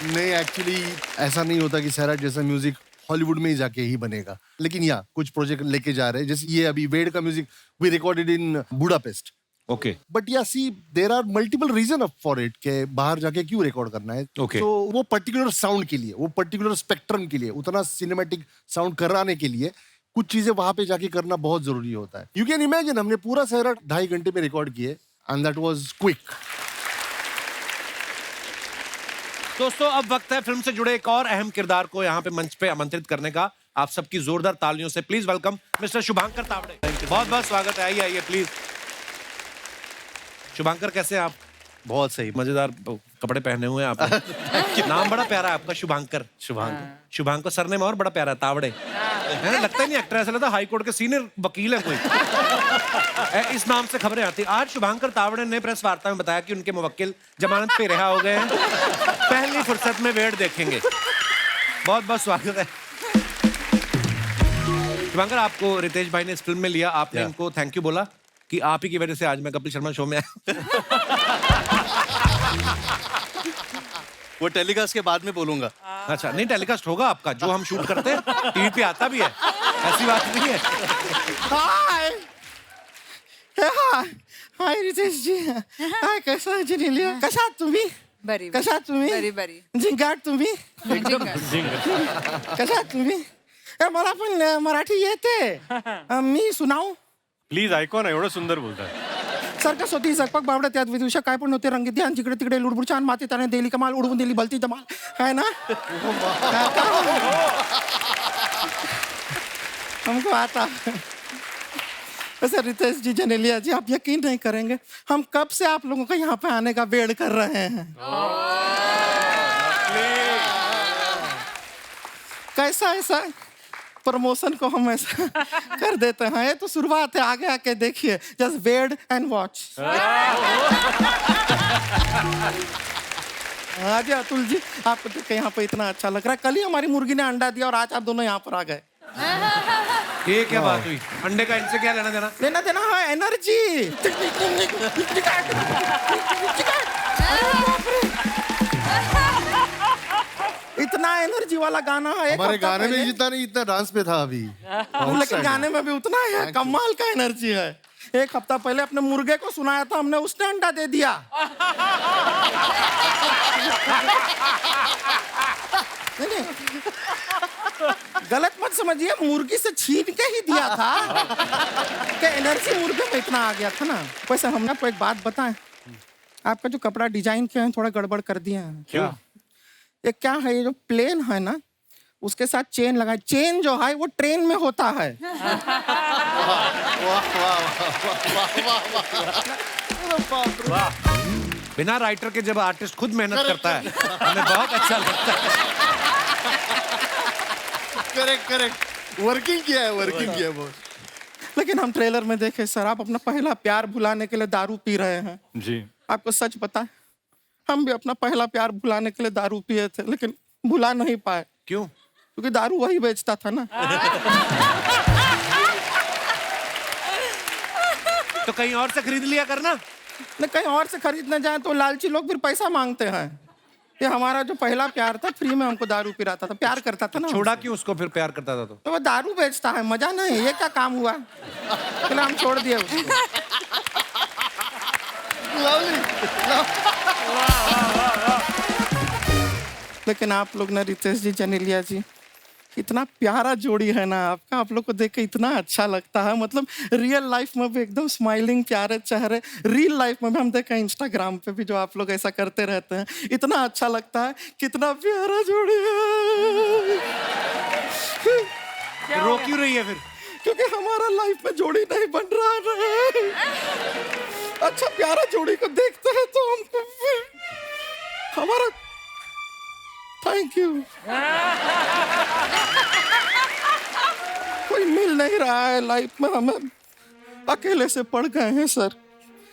नहीं, एक्चुअली ऐसा नहीं होता कि सैराट जैसा म्यूजिक हॉलीवुड में ही जाके ही बनेगा, लेकिन या कुछ प्रोजेक्ट लेके जा रहे हैं। जैसे ये अभी वेड का music we recorded in Budapest. Okay, but yeah see there are multiple reason for it के बाहर जाके क्यों रिकॉर्ड करना है। Okay. तो वो पर्टिकुलर साउंड के लिए, वो पर्टिकुलर स्पेक्ट्रम के लिए, उतना सिनेमैटिक साउंड कराने के लिए कुछ चीजें वहां पे जाके करना बहुत जरूरी होता है। यू कैन इमेजिन, हमने पूरा सैराट 2.5 घंटे में रिकॉर्ड किए एंड दैट वाज क्विक। दोस्तों, अब वक्त है फिल्म से जुड़े एक और अहम किरदार को यहाँ पे मंच पे आमंत्रित करने का। आप सबकी जोरदार तालियों से please welcome mister Shubhankar Tawde. बहुत बहुत स्वागत है, आइए आइए प्लीज। शुभांकर, कैसे हैं आप? बहुत सही। मजेदार कपड़े पहने हुए हैं आपने। नाम बड़ा प्यारा है आपका, शुभांकर। शुभांकर सरनेम और बड़ा प्यारा है, तावड़े। हैं? लगता ही नहीं एक्टर, ऐसा लगता है हाई कोर्ट के सीनियर वकील है कोई। इस नाम से खबरें आती। आज शुभांकर तावड़े ने प्रेस वार्ता में बताया कि उनके मुवक्किल जमानत पे रिहा हो गए हैं, पहली फुर्सत में वेड देखेंगे। बहुत बहुत स्वागत है शुभांकर। आपको रितेश भाई ने इस फिल्म में लिया, आपने इनको थैंक यू बोला कि आप ही की वजह से आज मैं कपिल शर्मा शो में आया। वो टेलीकास्ट के बाद में बोलूंगा। अच्छा, नहीं टेलीकास्ट होगा आपका, जो हम शूट करते हैं टीवी पे आता भी है, ऐसी बात नहीं है। हाय हाय रितेश जी, हाय कैसा आहे जेनेलिया? कशा आहात तुम्ही? बरी कशा आहात तुम्ही? बरी बरी झिंगाट तुम्ही? कशा आहात तुम्ही? मला पण मराठी येते, मी सुनाऊ? प्लीज ऐकू ना, एवढं सुंदर बोलताय. सर्कस होती, झकपक बावड्या, त्यात विदुषा काय पण होते, रंगीत ध्यान जिकडे तिकडे लुडबुड छान माती त्याने दिली कमाल, उडवून दिली भलती धमाल, है ना? हमको आता। वैसे रितेश जी, जेनेलिया जी, आप यकीन नहीं करेंगे, हम कब से आप लोगों का यहाँ पे आने का वेट कर रहे हैं। कैसा ऐसा प्रमोशन को हम ऐसा कर देते हैं, ये तो शुरुआत है, आगे आके देखिए, जस्ट वेट एंड वॉच। हाँ जी अतुल जी, आपको देख के यहाँ पे इतना अच्छा लग रहा है। कल ही हमारी मुर्गी ने अंडा दिया और आज आप दोनों यहाँ पर आ गए। ये क्या बात हुई? अंडे का इनसे क्या लेना देना? लेना देना है एनर्जी। इतना एनर्जी वाला गाना है। हमारे गाने में जितना नहीं, इतना डांस पे था अभी। लेकिन गाने में भी उतना ही है, कमाल का एनर्जी है। एक हफ्ता पहले अपने मुर्गे को सुनाया था हमने, उसने अंडा दे दिया। नहीं, गलत मत समझिए, मुर्गी से छीन के ही दिया था कि एनर्जी मुर्गे में इतना आ गया था ना। वैसे हमने आपको एक बात बताएं, आपका जो कपड़ा डिजाइन किया है थोड़ा गड़बड़ कर दिया है। क्या? ये क्या है, ये जो प्लेन है ना, उसके साथ चेन लगाए। चेन जो है वो ट्रेन में होता है। बिना राइटर के जब आर्टिस्ट खुद मेहनत करता है, हमें बहुत अच्छा लगता है। करेक्ट, वर्किंग किया है बहुत। लेकिन हम ट्रेलर में देखे सर, आप अपना पहला प्यार भुलाने के लिए दारू पी रहे हैं। जी, आपको सच बताएं, हम भी अपना पहला प्यार भुलाने के लिए दारू पिए थे, लेकिन भुला नहीं पाए। क्यों? क्योंकि दारू वही बेचता था ना। तो कहीं और से खरीद लिया करना। न कहीं और से खरीदने जाए तो लालची लोग फिर पैसा मांगते हैं। ये हमारा जो पहला प्यार था, फ्री में हमको दारू पिलाता था, प्यार करता था ना। छोड़ा क्यों उसको? फिर प्यार करता था तो वो दारू बेचता है, मजा नहीं। ये क्या काम हुआ? चलो हम छोड़ दिए उसको। लेकिन आप लोग ना रितेश जी, जेनेलिया जी, इतना प्यारा जोड़ी है ना आपका, आप लोग को देख के इतना अच्छा लगता है। मतलब रियल लाइफ में भी एकदम स्माइलिंग प्यारे चेहरे, रियल लाइफ में भी हम देखें इंस्टाग्राम पे भी जो आप लोग ऐसा करते रहते हैं, इतना अच्छा लगता है। कितना प्यारा जोड़ी है। रो क्यों रही है फिर? क्योंकि हमारा लाइफ में जोड़ी नहीं बन रहा है। अच्छा प्यारा जोड़ी को देखते हैं तो हमको हमारा थैंक यू कोई मिल नहीं रहा है लाइफ में, हमें अकेले से पड़ गए हैं सर।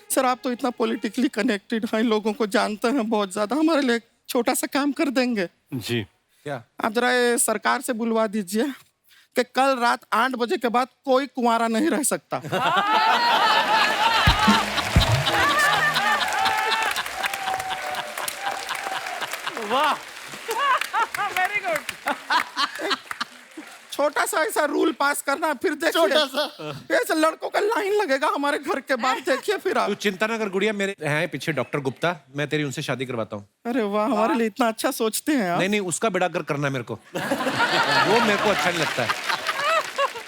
सर आप तो इतना पॉलिटिकली कनेक्टेड हैं, लोगों को जानते हैं बहुत ज्यादा, हमारे लिए एक छोटा सा काम कर देंगे? जी। क्या? आप जरा ये सरकार से बुलवा दीजिए कि कल रात 8 बजे के बाद कोई कुंवारा नहीं रह सकता। वाह, वेरी गुड। छोटा सा ऐसा रूल पास करना, फिर देखिए छोटा सा ऐसे लड़कों का लाइन लगेगा हमारे घर के बाहर, देखिए फिर तू आप। चिंता ना कर गुड़िया, मेरे हैं पीछे डॉक्टर गुप्ता, मैं तेरी उनसे शादी करवाता हूँ। अरे वाह, हमारे लिए इतना अच्छा सोचते हैं आप। नहीं नहीं, उसका बेड़ा कर करना मेरे को। वो मेरे को अच्छा नहीं लगता है।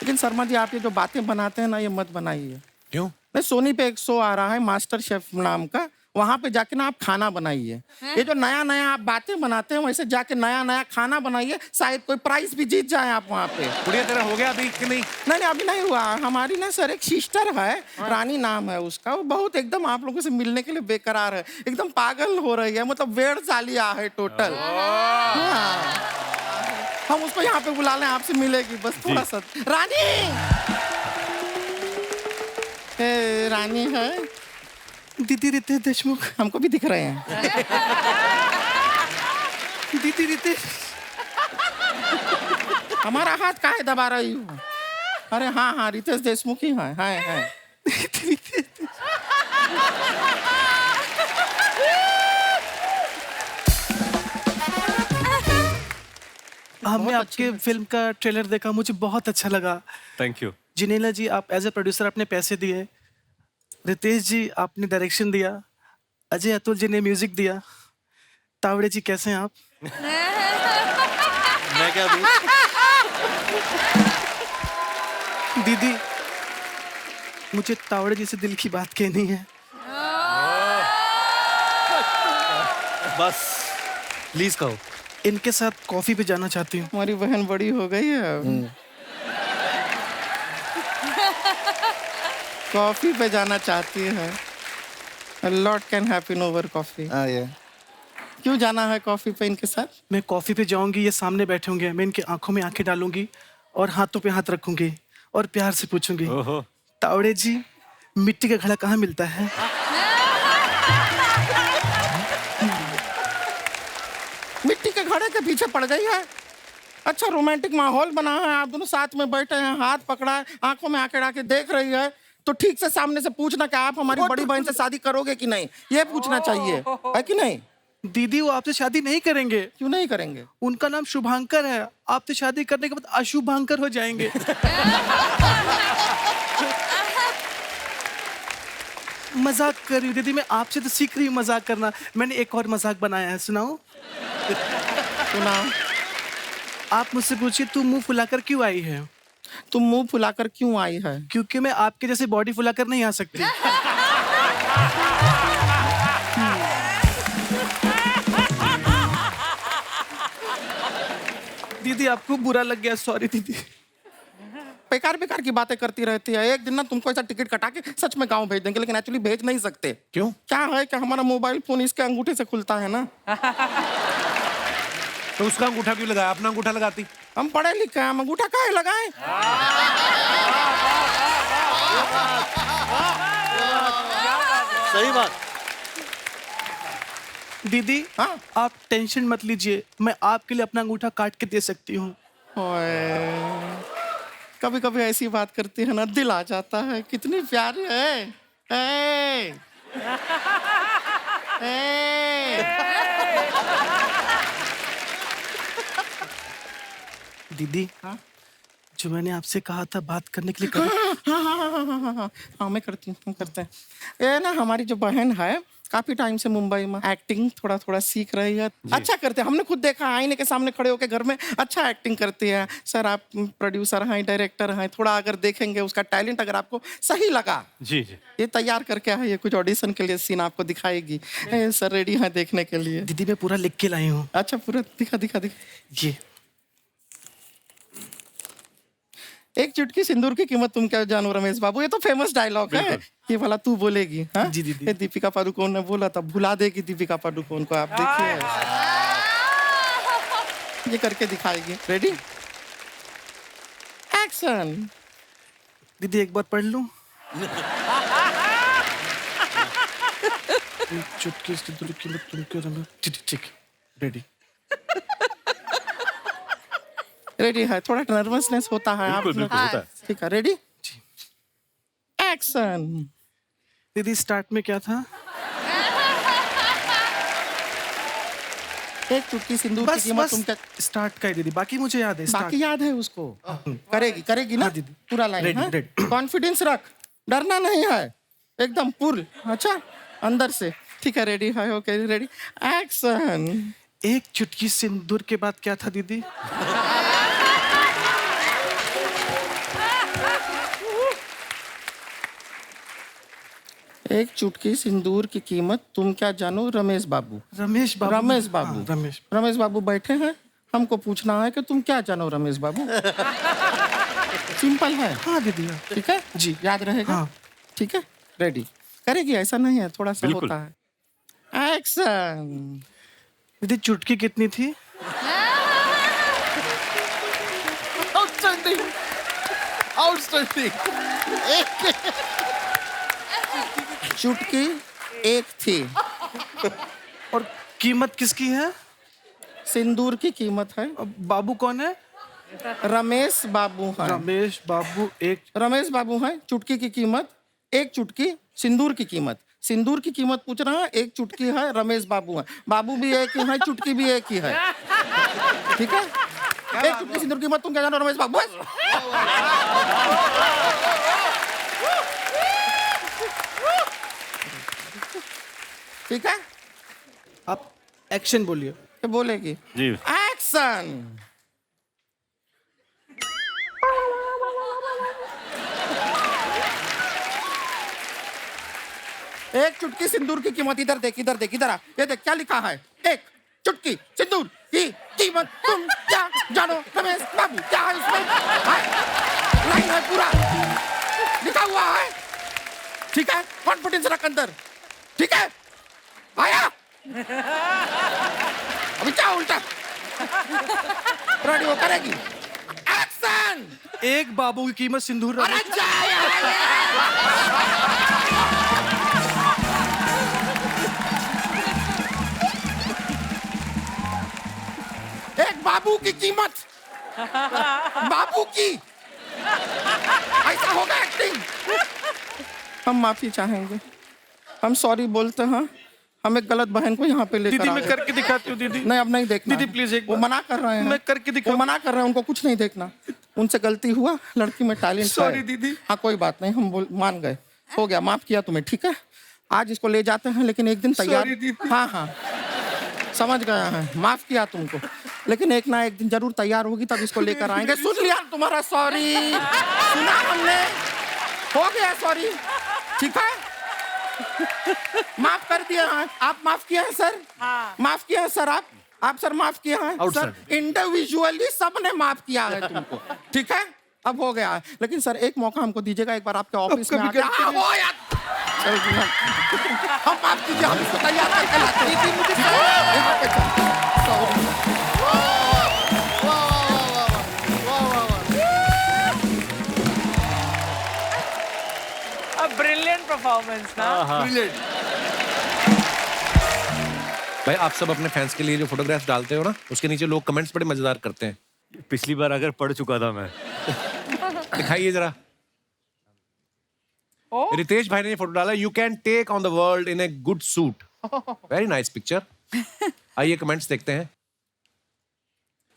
लेकिन शर्मा जी आप ये जो बातें बनाते हैं ना, ये मत बनाइए। क्यों? नहीं, सोनी पे एक शो आ रहा है मास्टर शेफ नाम का, वहां पे जाके ना आप खाना बनाइए। ये जो नया नया आप बातें बनाते हैं, वैसे जाके नया नया खाना बनाइए, शायद कोई प्राइज भी जीत जाए आप वहाँ पे। गुड़िया तेरा हो गया अभी कि नहीं? नहीं अभी नहीं हुआ। हमारी ना सर एक सिस्टर है, रानी नाम है उसका, वो बहुत एकदम आप लोगों से मिलने के लिए बेकरार है, एकदम पागल हो रही है, मतलब वेड़ चालिया है टोटल। हाँ। हम उसको यहाँ पे बुला लें, आपसे मिलेगी बस थोड़ा सा। रानी, रानी है दीदी रितेश देशमुख, हमको भी दिख रहे हैं। दीदी रितेश, हमारा हाथ काहे दबा रही हो? अरे हाँ हाँ, रितेश देशमुख ही है। हमने आपके फिल्म का ट्रेलर देखा, मुझे बहुत अच्छा लगा। Thank you. जिनेला जी आप एज ए प्रोड्यूसर आपने पैसे दिए, रितेश जी आपने डायरेक्शन दिया, अजय अतुल जी ने म्यूजिक दिया, तावड़े जी कैसे हैं आप? मैं क्या दूं? दीदी मुझे तावड़े जी से दिल की बात कहनी है। बस प्लीज कहो। इनके साथ कॉफी पे जाना चाहती हूँ। हमारी बहन बड़ी हो गई है, कॉफी पे जाना चाहती है। A lot can happen over coffee. क्यों जाना है कॉफी पे इनके साथ? मैं कॉफी पे जाऊंगी, ये सामने बैठे होंगे, मैं इनकी आंखों में आंखें डालूंगी और हाथों पे हाथ रखूंगी और प्यार से पूछूंगी, ओहो। तावड़े जी मिट्टी का घड़ा कहाँ मिलता है? मिट्टी के घड़े के पीछे पड़ गई है। अच्छा रोमांटिक माहौल बना है, आप दोनों साथ में बैठे हैं, हाथ पकड़ा है, आंखों में आंखें डाल के देख रही है, तो ठीक से सामने से पूछना कि आप हमारी बड़ी बहन से शादी करोगे कि नहीं, ये पूछना चाहिए, है कि नहीं? दीदी वो आपसे शादी नहीं करेंगे। क्यों नहीं करेंगे? उनका नाम शुभांकर है, आपसे शादी करने के बाद अशुभांकर हो जाएंगे। मजाक कर रही हूँ दीदी, मैं आपसे तो सीख रही हूँ मजाक करना। मैंने एक और मजाक बनाया है, सुनाऊं? सुनाओ। आप मुझसे पूछिए तू मुंह फुलाकर क्यों आई है? तुम मुंह फुलाकर क्यों आई है? क्योंकि मैं आपके जैसे बॉडी फुलाकर नहीं आ सकती। दीदी आपको बुरा लग गया, सॉरी दीदी। बेकार बेकार की बातें करती रहती है। एक दिन ना तुमको ऐसा टिकट कटा के सच में गांव भेज देंगे, लेकिन एक्चुअली भेज नहीं सकते। क्यों? क्या है कि हमारा मोबाइल फोन इसके अंगूठे से खुलता है ना। तो उसका अंगूठा क्यों लगाया? अपना अंगूठा लगाती। हम पढ़े लिखे हैं, हम अंगूठा काहे लगाएं? सही बात। दीदी हाँ? आप टेंशन मत लीजिए, मैं आपके लिए अपना अंगूठा काट के दे सकती हूँ। कभी कभी ऐसी बात करती है ना, दिल आ जाता है, कितनी प्यारी है। दीदी हाँ? जो मैंने आपसे कहा था बात करने के लिए कर... हाँ मैं करती हूँ, हम करते हैं। ये ना हमारी जो बहन है, काफी टाइम से मुंबई में एक्टिंग थोड़ा थोड़ा सीख रही है। अच्छा करते हैं, हमने खुद देखा आईने के सामने खड़े होकर घर में अच्छा एक्टिंग करती है। सर आप प्रोड्यूसर हैं, डायरेक्टर हैं, थोड़ा अगर देखेंगे उसका टैलेंट अगर आपको सही लगा, जी जी ये तैयार करके है, ये कुछ ऑडिशन के लिए सीन आपको दिखाएगी। सर रेडी है देखने के लिए? दीदी मैं पूरा लिख के लाई हूँ। अच्छा पूरा दिखा दिखा दिखा। ये एक चुटकी सिंदूर की कीमत तुम क्या जानो रमेश बाबू, ये तो फेमस डायलॉग है। ये वाला तू बोलेगी? हाँ जी दीदी। ये दीपिका पादुकोण ने बोला था, भुला देगी दीपिका पादुकोण को। आप देखिए ये करके दिखाएगी। Ready action. दीदी एक बार पढ़ लूं? चुटकी सिंदूर की कीमत तुम क्यों जानो? ठीक रेडी। रेडी है, थोड़ा नर्वसनेस होता है आप। बिल्कुल होता है। ठीक है रेडी एक्शन। दीदी स्टार्ट में क्या था? एक चुटकी सिंदूर की बस कीमत तुम क्या? स्टार्ट का है दीदी, बाकी मुझे याद है। बाकी याद है उसको? करेगी करेगी ना हाँ दीदी। पूरा लाइन। Ready, हाँ? ready। कॉन्फिडेंस रख, डरना नहीं है, एकदम फुल। अच्छा अंदर से। ठीक है रेडी है, ओके रेडी एक्शन। एक चुटकी सिंदूर के बाद क्या था दीदी? एक चुटकी सिंदूर की कीमत तुम क्या जानो रमेश बाबू? रमेश बाबू। रमेश बाबू। हाँ, रमेश। रमेश बाबू बैठे हैं, हमको पूछना है कि तुम क्या जानो रमेश बाबू। सिंपल है। हाँ दीदी हाँ। ठीक है जी। याद रहेगा? हाँ। ठीक है रेडी करेगी, ऐसा नहीं है, थोड़ा सा बिल्कुल। होता है। एक्शन। दीदी चुटकी कितनी थी? Outstanding outstanding. चुटकी एक थी। और कीमत किसकी है? सिंदूर की कीमत है। अब बाबू कौन है? रमेश बाबू है। रमेश बाबू। एक रमेश बाबू है। चुटकी की कीमत एक चुटकी, सिंदूर की कीमत। सिंदूर की कीमत पूछ रहा है, एक चुटकी है, रमेश बाबू है। बाबू भी एक ही है, चुटकी भी एक ही है। ठीक है एक चुटकी सिंदूर की कीमत तुम क्या जानो रमेश बाबू? ठीक है आप एक्शन बोलिए। ये बोलेगी जी एक्शन। एक चुटकी सिंदूर की कीमत, इधर देख इधर देख इधर आ, ये देख क्या लिखा है? एक चुटकी सिंदूर की कीमत तुम क्या जानो रमेश बाबू? क्या है उसमें? लाइन है पूरा लिखा हुआ है। ठीक है कॉन्फिडेंस रख अंदर। ठीक है आया अभी क्या उल्टा रेडी हो करेगी एक्शन। एक बाबू की कीमत सिंदूर। अरे जा एक बाबू की कीमत, बाबू की। ऐसा होगा एक्टिंग। हम माफी चाहेंगे, हम सॉरी बोलते हैं। हम एक गलत बहन को यहाँ पे लेकर दीदी आ मैं गए। करके दिखाती हूँ दीदी। नहीं अब नहीं देखना। दीदी, प्लीज एक वो बार। मना कर रहे हैं। मैं करके वो दिखाऊं। मना कर रहे हैं, उनको कुछ नहीं देखना। उनसे गलती हुआ, लड़की में टैलेंट है। Sorry, दीदी। हाँ कोई बात नहीं, हम मान गए, हो गया, माफ किया तुम्हें। ठीक है आज इसको ले जाते हैं, लेकिन एक दिन तैयार। Sorry, दीदी। हाँ हाँ समझ गया है, माफ किया तुमको, लेकिन एक ना एक दिन जरूर तैयार होगी, तब इसको लेकर आएंगे। सुन लिया तुम्हारा सॉरी, सुना हमने, हो गया सॉरी। ठीक है माफ कर दिया है। आप माफ किया है सर? हाँ। माफ किया है सर? आप सर माफ किया है सर? इंडिविजुअली सबने माफ किया है तुमको। ठीक है अब हो गया है, लेकिन सर एक मौका हमको दीजिएगा, एक बार आपके ऑफिस में आके। हाँ, वो यार हम माफ कीजिए, हम इसको तैयार करके लाते हैं। दीदी मुझे यहाँ पे सॉरी। ब्रिलियंट परफॉर्मेंस ना। भाई आप सब अपने फैंस के लिए जो फोटोग्राफ्स डालते हो ना, उसके नीचे लोग कमेंट्स बड़े मजेदार करते हैं। पिछली बार अगर पढ़ चुका था मैं। दिखाइए जरा। रितेश भाई ने ये फोटो डाला, you can take on the world in a good suit. Very nice picture. आइए कमेंट्स देखते हैं।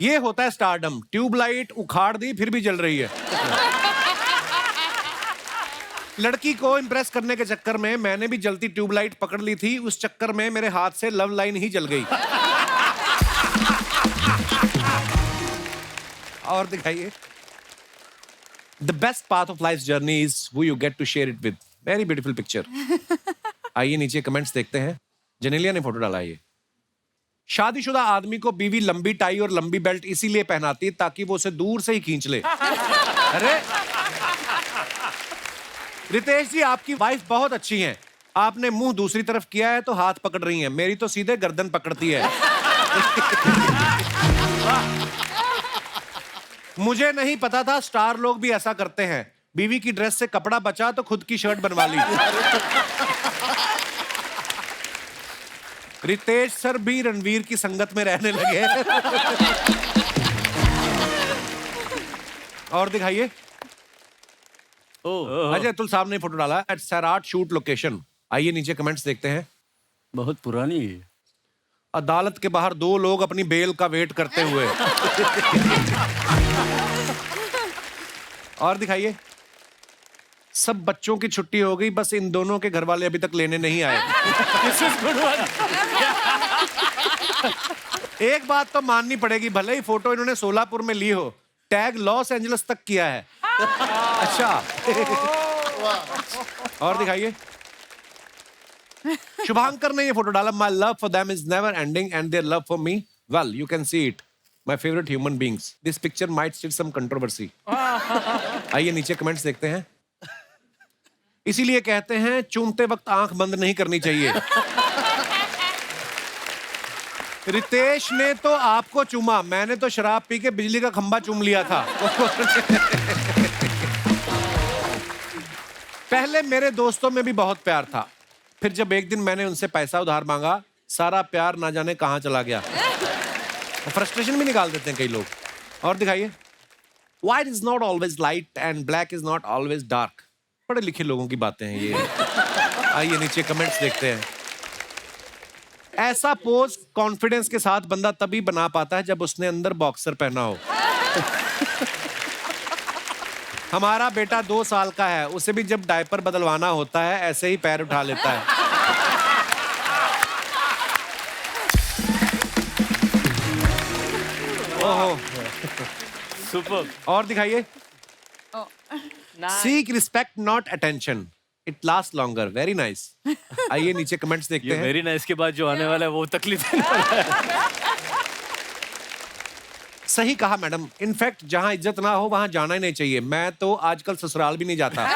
ये होता है स्टारडम। ट्यूबलाइट उखाड़ दी फिर भी जल रही है। लड़की को इम्प्रेस करने के चक्कर में मैंने भी जलती ट्यूबलाइट पकड़ ली थी, उस चक्कर में मेरे हाथ से लव लाइन ही जल गई। और दिखाइए। The best part of life journey is who you get to share it with. Very beautiful picture. आइए नीचे कमेंट्स देखते हैं। जेनेलिया ने फोटो डाला है ये। शादीशुदा आदमी को बीवी लंबी टाई और लंबी बेल्ट इसीलिए पहनाती है ताकि वो उसे दूर से ही खींच ले। अरे रितेश जी, आपकी वाइफ बहुत अच्छी हैं। आपने मुंह दूसरी तरफ किया है तो हाथ पकड़ रही हैं, मेरी तो सीधे गर्दन पकड़ती है। मुझे नहीं पता था स्टार लोग भी ऐसा करते हैं। बीवी की ड्रेस से कपड़ा बचा तो खुद की शर्ट बनवा ली। रितेश सर भी रणवीर की संगत में रहने लगे। और दिखाइए। अजय अतुल साहब ने फोटो डाला एट सैराट शूट लोकेशन। आइए नीचे कमेंट्स देखते हैं। बहुत पुरानी है। अदालत के बाहर 2 लोग अपनी बेल का वेट करते हुए। और दिखाइए। सब बच्चों की छुट्टी हो गई, बस इन दोनों के घर वाले अभी तक लेने नहीं आए। एक बात तो माननी पड़ेगी, भले ही फोटो इन्होंने सोलापुर में ली हो, टैग लॉस एंजलिस तक किया है। अच्छा। और दिखाइए। शुभांकर ने ये फोटो डाला। My love for them is never ending and their love for me, well you can see it, my favourite human beings. This picture might still some controversy. आइए नीचे कमेंट्स देखते हैं। इसीलिए कहते हैं चूमते वक्त आंख बंद नहीं करनी चाहिए। रितेश ने तो आपको चूमा, मैंने तो शराब पी के बिजली का खंभा चूम लिया था। पहले मेरे दोस्तों में भी बहुत प्यार था, फिर जब एक दिन मैंने उनसे पैसा उधार मांगा, सारा प्यार ना जाने कहां चला गया। फ्रस्ट्रेशन भी निकाल देते हैं कई लोग। और दिखाइए। White is not always light and black is not always dark। पढ़े लिखे लोगों की बातें हैं ये। आइए नीचे कमेंट्स देखते हैं। ऐसा पोज कॉन्फिडेंस के साथ बंदा तभी बना पाता है जब उसने अंदर बॉक्सर पहना हो। हमारा बेटा 2 साल का है, उसे भी जब डायपर बदलवाना होता है ऐसे ही पैर उठा लेता है। ओहो, सुपर। और दिखाइए। Seek respect not attention, it last longer. Very nice. आइए नीचे कमेंट्स देखते ये हैं। वेरी नाइस के बाद जो आने वाला है वो तकलीफ देने वाला है। सही कहा मैडम। इनफैक्ट जहां इज्जत ना हो वहां जाना ही नहीं चाहिए। मैं तो आजकल ससुराल भी नहीं जाता।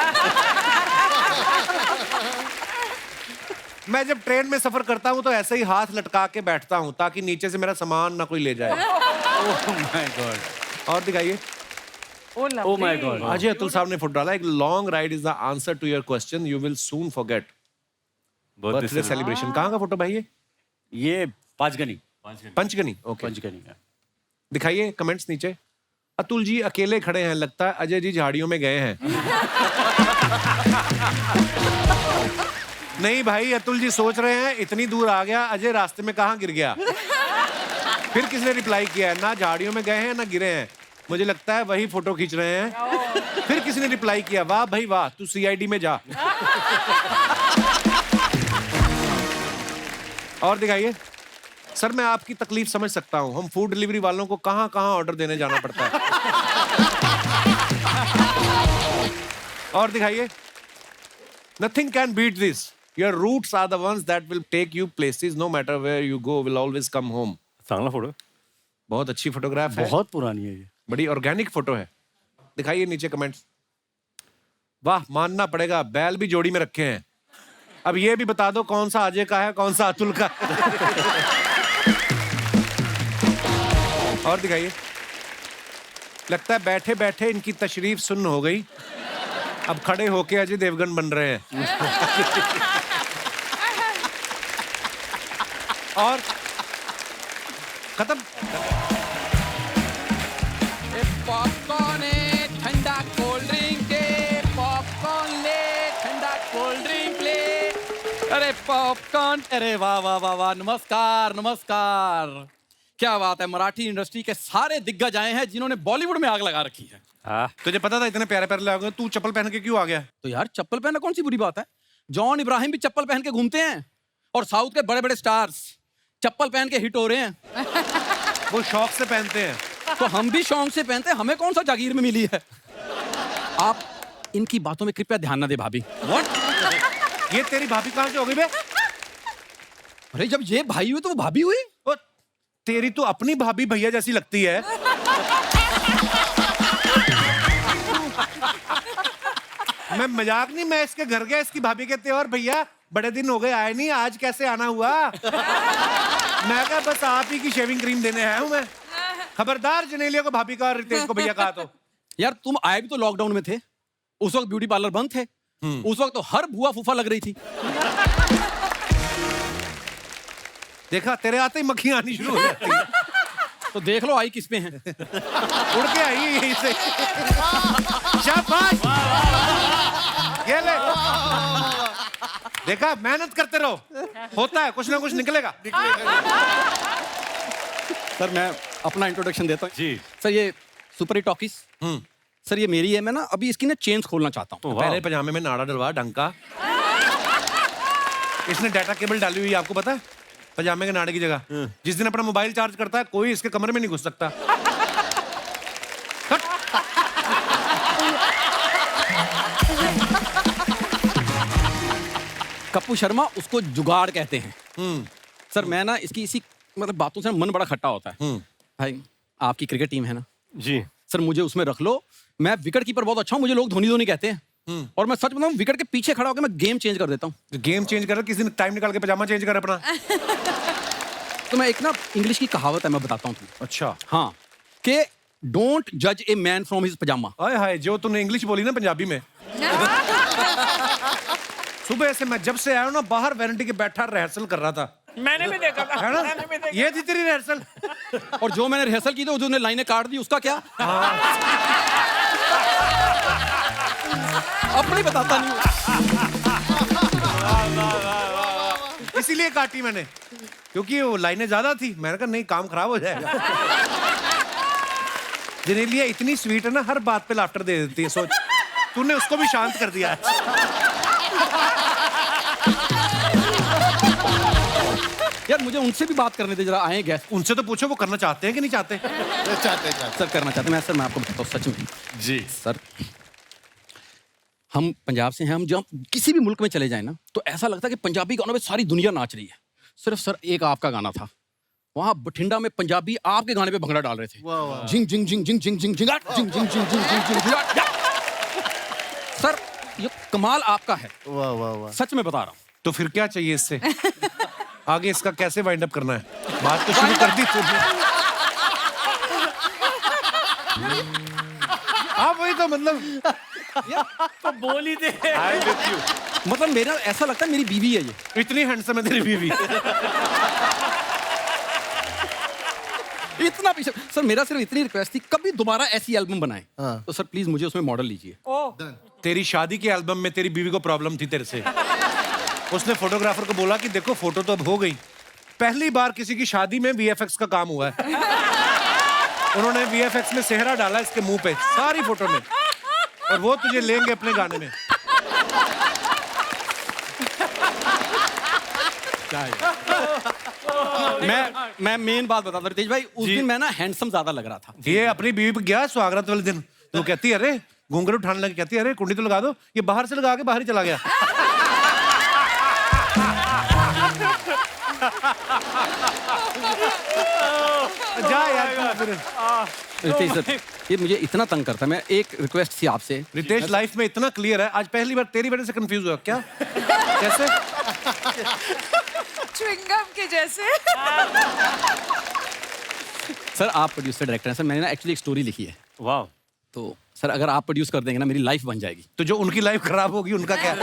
मैं जब ट्रेन में सफर करता हूं तो ऐसे ही हाथ लटका के बैठता हूं ताकि नीचे से मेरा सामान ना कोई ले जाए। Oh my God. और दिखाइए। Oh my God. Ajay Atul साहब ने फोटो डाला। एक long ride is the answer to your question, you will soon forget. Birthday celebration. कहाँ का फोटो भाई ये पांचगनी। पंचगनी। ओके, पंचगनी का। दिखाइए कमेंट्स नीचे। अतुल जी अकेले खड़े हैं, लगता है अजय जी झाड़ियों में गए हैं। नहीं भाई, अतुल जी सोच रहे हैं इतनी दूर आ गया, अजय रास्ते में कहाँ गिर गया। फिर किसने रिप्लाई किया है, ना झाड़ियों में गए हैं ना गिरे हैं। मुझे लगता है वही फोटो खींच रहे हैं। फिर किसने रिप्लाई किया, वाह भाई वाह, तू सीआईडी में जा। और दिखाइए। सर मैं आपकी तकलीफ समझ सकता हूँ, हम फूड डिलीवरी वालों को कहाँ कहाँ ऑर्डर देने जाना पड़ता है। और दिखाइए। Nothing can beat this. Your roots are the ones that will take you places. No matter where you go, will always come home. चांगला फोटो। बहुत अच्छी फोटोग्राफ है। बहुत पुरानी है ये। बड़ी ऑर्गेनिक फोटो है। दिखाइए नीचे कमेंट्स। वाह, मानना पड़ेगा बैल भी जोड़ी में रखे हैं। अब ये भी बता दो कौन सा अजय का है कौन सा अतुल का। और दिखाइए। लगता है बैठे बैठे इनकी तशरीफ सुन्न हो गई, अब खड़े होके अजय देवगन बन रहे हैं। और खत्म। पॉपकॉर्न है, ठंडा कोल्ड ड्रिंक है, पॉपकॉर्न ले, ठंडा कोल्ड ड्रिंक ले। अरे पॉपकॉर्न, अरे वाह वाह वाह वाह, नमस्कार नमस्कार। क्या बात है, मराठी इंडस्ट्री के सारे दिग्गज आए हैं जिन्होंने बॉलीवुड में आग लगा रखी है। तुझे पता था इतने प्यारे प्यारे लोग हैं, तू चप्पल पहन के क्यों आ गया? तो यार चप्पल पहनना कौन सी बुरी बात है? जॉन इब्राहिम भी चप्पल पहन के घूमते हैं और साउथ के बड़े बड़े स्टार्स चप्पल पहन के हिट हो रहे हैं। वो शौक से पहनते हैं। तो हम भी शौक से पहनते हैं, हमें कौन सा जागीर में मिली है? आप इनकी बातों में कृपया ध्यान न दे भाभी। What? ये तेरी भाभी कहाँ से हो गई बे? अरे जब ये भाई हुई तो वो भाभी हुई। ओ, तेरी तो अपनी भाभी भैया जैसी लगती है। मैं मजाक नहीं, मैं इसके घर गया, इसकी भाभी कहते और भैया बड़े दिन हो गए आए नहीं, आज कैसे आना हुआ? मैं कहा बस आप ही की शेविंग क्रीम देने आया हूं मैं। खबरदार जनेलिया को भाभी का और रितेश को भैया कहा तो। यार तुम आए भी तो लॉकडाउन में थे, उस वक्त ब्यूटी पार्लर बंद थे, उस वक्त तो हर बुआ फूफा लग रही थी। देखा, तेरे आते ही मक्खियां आनी शुरू हो जाती हैं। तो देख लो आई किस पे है। उड़ के आई है यहीं से। शाबाश, ये ले। देखा, मेहनत करते रहो, होता है कुछ ना कुछ निकलेगा। सर मैं अपना इंट्रोडक्शन देता हूँ। जी सर ये सुपर हिट टॉकीज, सर ये मेरी है। मैं ना अभी इसकी ना चेंज खोलना चाहता हूँ। पहले पजामे में नाड़ा डलवा ढंग का। इसने डाटा केबल डाली हुई है, आपको पता है? पजामे के नाड़े की जगह। जिस दिन अपना मोबाइल चार्ज करता है कोई इसके कमरे में नहीं घुस सकता। कप्पू शर्मा, उसको जुगाड़ कहते हैं। सर मैं ना इसकी इसी मतलब बातों से मन बड़ा खट्टा होता है। भाई आपकी क्रिकेट टीम है ना जी सर, मुझे उसमें रख लो। मैं विकेट कीपर बहुत अच्छा हूँ, मुझे लोग धोनी धोनी कहते हैं। और मैं सच बताऊं, विकेट के पीछे खड़ा होकर मैं गेम चेंज कर देता हूँ। गेम चेंज कर, किसी दिन टाइम निकाल के पजामा चेंज कर अपना। तो मैं एक ना इंग्लिश की कहावत है, मैं बताता हूँ तुम्हें। अच्छा। हाँ, कि डोंट जज ए मैन फ्रॉम हिज पजामा। हाय हाय, जो तूने इंग्लिश बोली ना पंजाबी में। सुबह से मैं जब से आया हूं ना, बाहर वैरायटी के बैठा रिहर्सल कर रहा था। मैंने भी देखा था, है ना? मैंने भी देखा। ये थी तेरी रिहर्सल। और जो मैंने रिहर्सल की थी उन्होंने लाइनें काट दी, उसका क्या? अपने बताता नहीं। इसीलिए काटी मैंने, क्योंकि वो लाइनें ज्यादा थी। मैंने कहा नहीं, काम खराब हो जाएगा। जनेलिया इतनी स्वीट है ना, हर बात पे लाफ्टर दे देती है। सोच, तूने उसको भी शांत कर दिया। यार मुझे उनसे भी बात करने दे जरा, आए गेस्ट। उनसे तो पूछो वो करना चाहते हैं कि नहीं चाहते? चाहते सर करना चाहते हैं। मैं आपको बताता हूँ सच में जी सर, हम पंजाब से हैं। हम जब किसी भी मुल्क में चले जाएं ना, तो ऐसा लगता है कि पंजाबी गानों में सारी दुनिया नाच रही है। सिर्फ सर एक आपका गाना था, वहाँ बठिंडा में पंजाबी आपके गाने पे भंगड़ा डाल रहे थे। जिंग जिंग जिंग जिंग जिंग जिंग जिंग जिंग जिंग जिंग जिंग जिंग जिंग। सर ये कमाल आपका है, वाह वाह वाह। सच में बता रहा हूँ। तो फिर क्या चाहिए इससे? आगे इसका कैसे वाइंड अप करना है? बात तो शुरू कर दी तुमने। हाँ वही तो मतलब, तो बोल ही दे। आई विद यू। मतलब मेरा ऐसा लगता है मेरी बीवी है ये। इतनी हैंडसम है तेरी बीवी। इतना पीछे। सर मेरा सिर्फ इतनी रिक्वेस्ट थी, कभी दोबारा ऐसी एल्बम बनाएं। हाँ। तो सर प्लीज मुझे उसमें मॉडल लीजिए। तेरी शादी के एल्बम में तेरी बीवी को प्रॉब्लम थी तेरे से। उसने फोटोग्राफर को बोला कि देखो फोटो तो अब हो गई, पहली बार किसी की शादी में वीएफएक्स का काम हुआ है। उन्होंने वीएफएक्स में सेहरा डाला इसके मुंह पे सारी फोटो में, और वो तुझे लेंगे अपने गाने में। मैं मेन बात बताता हूँ रितेश भाई, उस दिन मैं ना हैंडसम ज्यादा लग रहा था। ये अपनी बीवी पे गया सुहागरात वाले दिन, तो कहती है अरे घूंघट उठाने लगी, कहती है अरे कुंडी तो लगा दो, ये बाहर से लगा के बाहर ही चला गया। जा यार फिर। रितेश सर ये मुझे इतना तंग करता है। मैं एक रिक्वेस्ट थी आपसे। रितेश लाइफ में इतना क्लियर है, आज पहली बार तेरी वजह से कंफ्यूज हुआ क्या? कैसे? च्युइंगम के जैसे। सर आप प्रोड्यूसर डायरेक्टर हैं सर, मैंने ना एक्चुअली एक स्टोरी लिखी है। वाह। तो सर अगर आप प्रोड्यूस कर देंगे ना, मेरी लाइफ बन जाएगी। तो जो उनकी लाइफ खराब होगी उनका क्या?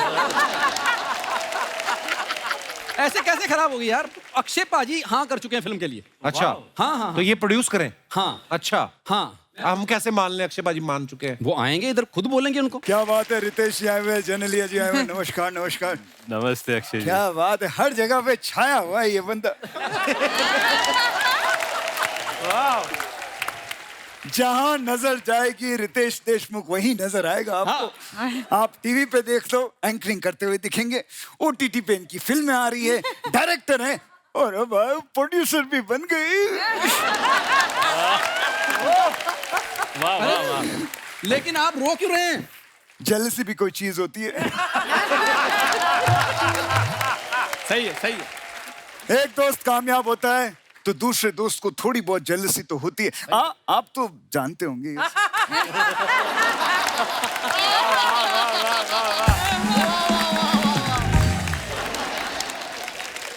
ऐसे कैसे खराब होगी यार? अक्षय पाजी हाँ कर चुके हैं फिल्म के लिए। अच्छा हाँ हाँ तो ये प्रोड्यूस करें? हाँ अच्छा हाँ। हम कैसे मान लें? अक्षय बाजी मान चुके हैं। वो आएंगे इधर, खुद बोलेंगे उनको। क्या बात है, रितेश जी आए हुए, जनेलिया जी आए हुए। नमस्कार नमस्कार। नमस्ते अक्षय जी। क्या बात है, हर जगह पे छाया हुआ है ये बंदा। जहां नजर जाएगी रितेश देशमुख वहीं नजर आएगा आपको। आप टीवी पे देख लो एंकरिंग करते हुए दिखेंगे, ओटीटी पे इनकी फिल्में आ रही है, डायरेक्टर हैं और अब प्रोड्यूसर भी बन गई। लेकिन आप रो क्यों रहे हैं? जेलसी भी कोई चीज होती है। सही है, सही है। एक दोस्त कामयाब होता है तो दूसरे दोस्त को थोड़ी बहुत जेलसी तो होती है। आप तो जानते होंगे।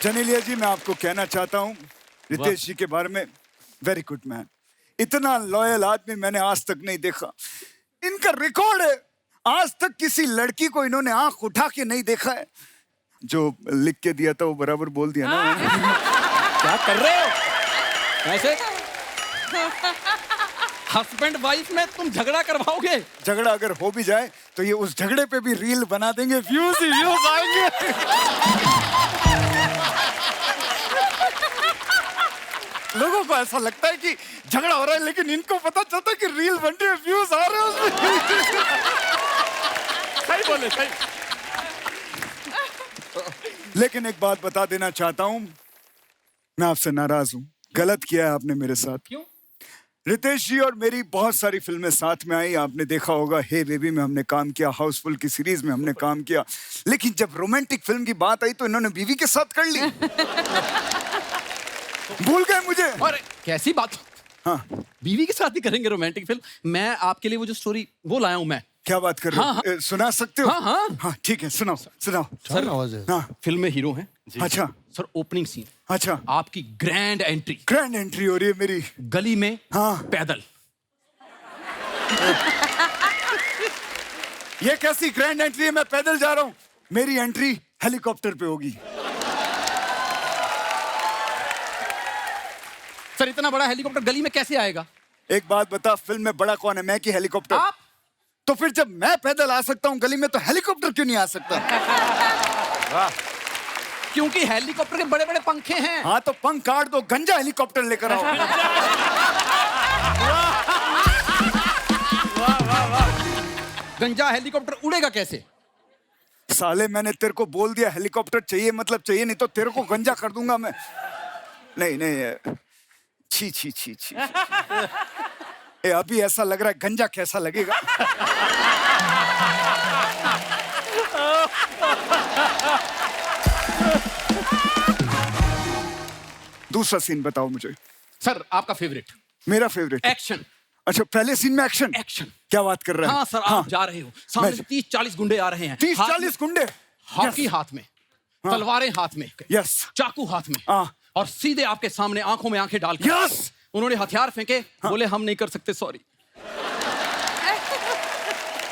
जनेलिया जी, मैं आपको कहना चाहता हूं रितेश जी के बारे में, वेरी गुड मैन। इतना लॉयल आदमी मैंने आज तक नहीं देखा। इनका रिकॉर्ड है, आज तक किसी लड़की को इन्होंने आंख उठा के नहीं देखा है। जो लिख के दिया था वो बराबर बोल दिया ना मैंने। क्या कर रहे हो? ऐसे हस्बैंड वाइफ में तुम झगड़ा करवाओगे? झगड़ा अगर हो भी जाए तो ये उस झगड़े पे भी रील बना देंगे, व्यूज ही व्यूज आएंगे। लोगों को ऐसा लगता है कि झगड़ा हो रहा है, लेकिन इनको पता चलता है कि रील बन रही है, व्यूज आ रहे हैं उसमें। सही बोले, सही। लेकिन एक बात बता देना चाहता हूं, मैं आपसे नाराज हूं। गलत किया है आपने मेरे साथ। क्यों? रितेश जी और मेरी बहुत सारी फिल्में साथ में आई, आपने देखा होगा। हे बेबी में हमने काम किया, हाउसफुल की सीरीज में हमने काम किया, लेकिन जब रोमांटिक फिल्म की बात आई तो इन्होंने बीवी के साथ कर ली। भूल गए मुझे। अरे कैसी बात? हाँ, बीवी के साथ ही करेंगे रोमांटिक फिल्म? मैं आपके लिए वो जो स्टोरी वो लाया हूँ मैं। क्या बात कर रहे हो? हाँ। सुना सकते हो? हाँ, हाँ। हाँ, ठीक है, सुनाओ सुनाओ। सर, हाँ, फिल्म में हीरो हैं। अच्छा सर, ओपनिंग सीन। अच्छा, आपकी ग्रैंड एंट्री। ग्रैंड एंट्री हो रही है मेरी गली में। हाँ, पैदल। ये कैसी ग्रैंड एंट्री है? मैं पैदल जा रहा हूँ। मेरी एंट्री हेलीकॉप्टर पे होगी। सर, इतना बड़ा हेलीकॉप्टर गली में कैसे आएगा? एक बात बता, फिल्म में बड़ा कौन है, मैं कि हेलीकॉप्टर? आप। तो फिर जब मैं पैदल आ सकता हूँ गली में, तो हेलीकॉप्टर क्यों नहीं आ सकता? क्योंकि हेलीकॉप्टर के बड़े बड़े पंखे हैं। हाँ, तो पंख काट दो, गंजा हेलीकॉप्टर लेकर आओ। गंजा हेलीकॉप्टर उड़ेगा कैसे? साले, मैंने तेरे को बोल दिया हेलीकॉप्टर चाहिए मतलब चाहिए, नहीं तो तेरे को गंजा कर दूंगा मैं। नहीं नहीं, छी छी छी छी। ए, अभी ऐसा लग रहा है, गंजा कैसा लगेगा? दूसरा सीन बताओ मुझे। सर, आपका फेवरेट। मेरा फेवरेट एक्शन। अच्छा, पहले सीन में एक्शन। एक्शन। क्या बात कर रहे हैं? हाँ सर, आप जा रहे हो, सामने से 30-40 गुंडे आ रहे हैं। 30-40 गुंडे? हॉकी हाथ में, तलवारें हाथ में, यस, चाकू हाथ में, हाँ, और सीधे आपके सामने आंखों में आंखें डालकर यस, उन्होंने हथियार फेंके। बोले हम नहीं कर सकते, सॉरी।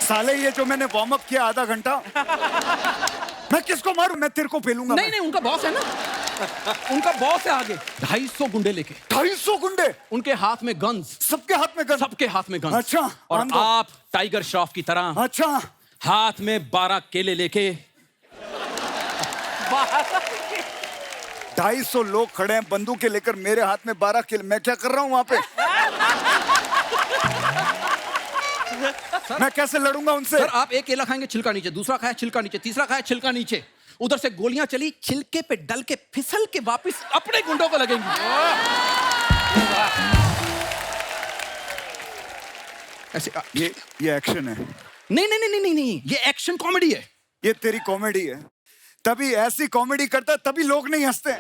साले, ये जो मैंने वार्म अप किया आधा घंटा, मैं किसको मारूं? मैं तेरे को पेलूंगा। नहीं नहीं, उनका बॉस है ना, उनका बॉस है आगे। 250 गुंडे लेके। 250 गुंडे? उनके हाथ में गन्स। सबके हाथ में गन्स? सबके हाथ में गन्स। अच्छा, और आप टाइगर श्रॉफ की तरह, अच्छा, हाथ में 12 केले लेके। 250 लोग खड़े हैं बंदूकें लेकर, मेरे हाथ में 12 केले। मैं क्या कर रहा हूं वहां पे? मैं कैसे लड़ूंगा उनसे? सर, आप एक केला खाएंगे, छिलका नीचे, दूसरा खाया छिलका नीचे, तीसरा खाया छिलका नीचे, उधर से गोलियां चली, छिलके पे डल के फिसल के वापस अपने गुंडों को लगेंगी। ऐसे ये एक्शन है? नहीं नहीं नहीं नहीं नहीं, ये एक्शन कॉमेडी है। ये तेरी कॉमेडी है। तभी ऐसी कॉमेडी करता, तभी लोग नहीं हंसते।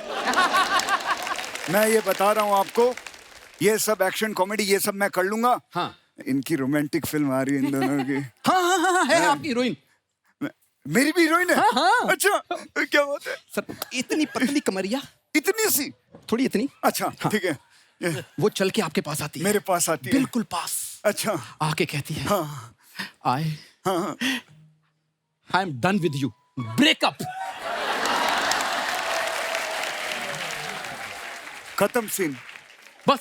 मैं ये बता रहा हूं आपको, ये सब एक्शन कॉमेडी, ये सब मैं कर लूंगा। हाँ, इनकी रोमांटिक फिल्म आ रही है इन दोनों की। हाँ हाँ हाँ, है आपकी हीरोइन। मेरी भी हीरोइन है? हाँ, हाँ। अच्छा, क्या बात है? सर, इतनी पतली कमरिया, इतनी सी? थोड़ी इतनी। अच्छा, हाँ, ठीक है। वो चल के आपके पास आती है। मेरे पास आती है? बिल्कुल पास। अच्छा, आके कहती है, हाँ, I am done with you, breakup. खत्म सीन। बस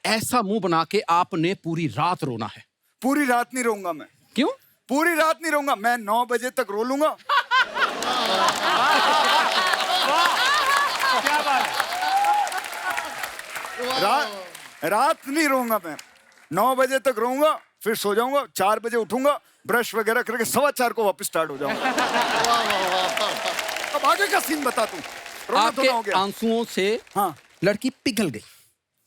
ऐसा मुंह बना के आपने पूरी रात रोना है। पूरी रात नहीं रोऊंगा मैं। क्यों? पूरी रात नहीं रोऊंगा मैं, 9 बजे तक रो लूंगा। क्या बात? रात नहीं रोऊंगा मैं, 9 बजे तक रोऊंगा, फिर सो जाऊंगा, 4 बजे उठूंगा, ब्रश वगैरह करके 4:15 को वापस स्टार्ट हो जाऊंगा। अब आगे का सीन बता तू। रोना आपके धोना हो गया। आंसुओं से हाँ लड़की पिघल गई।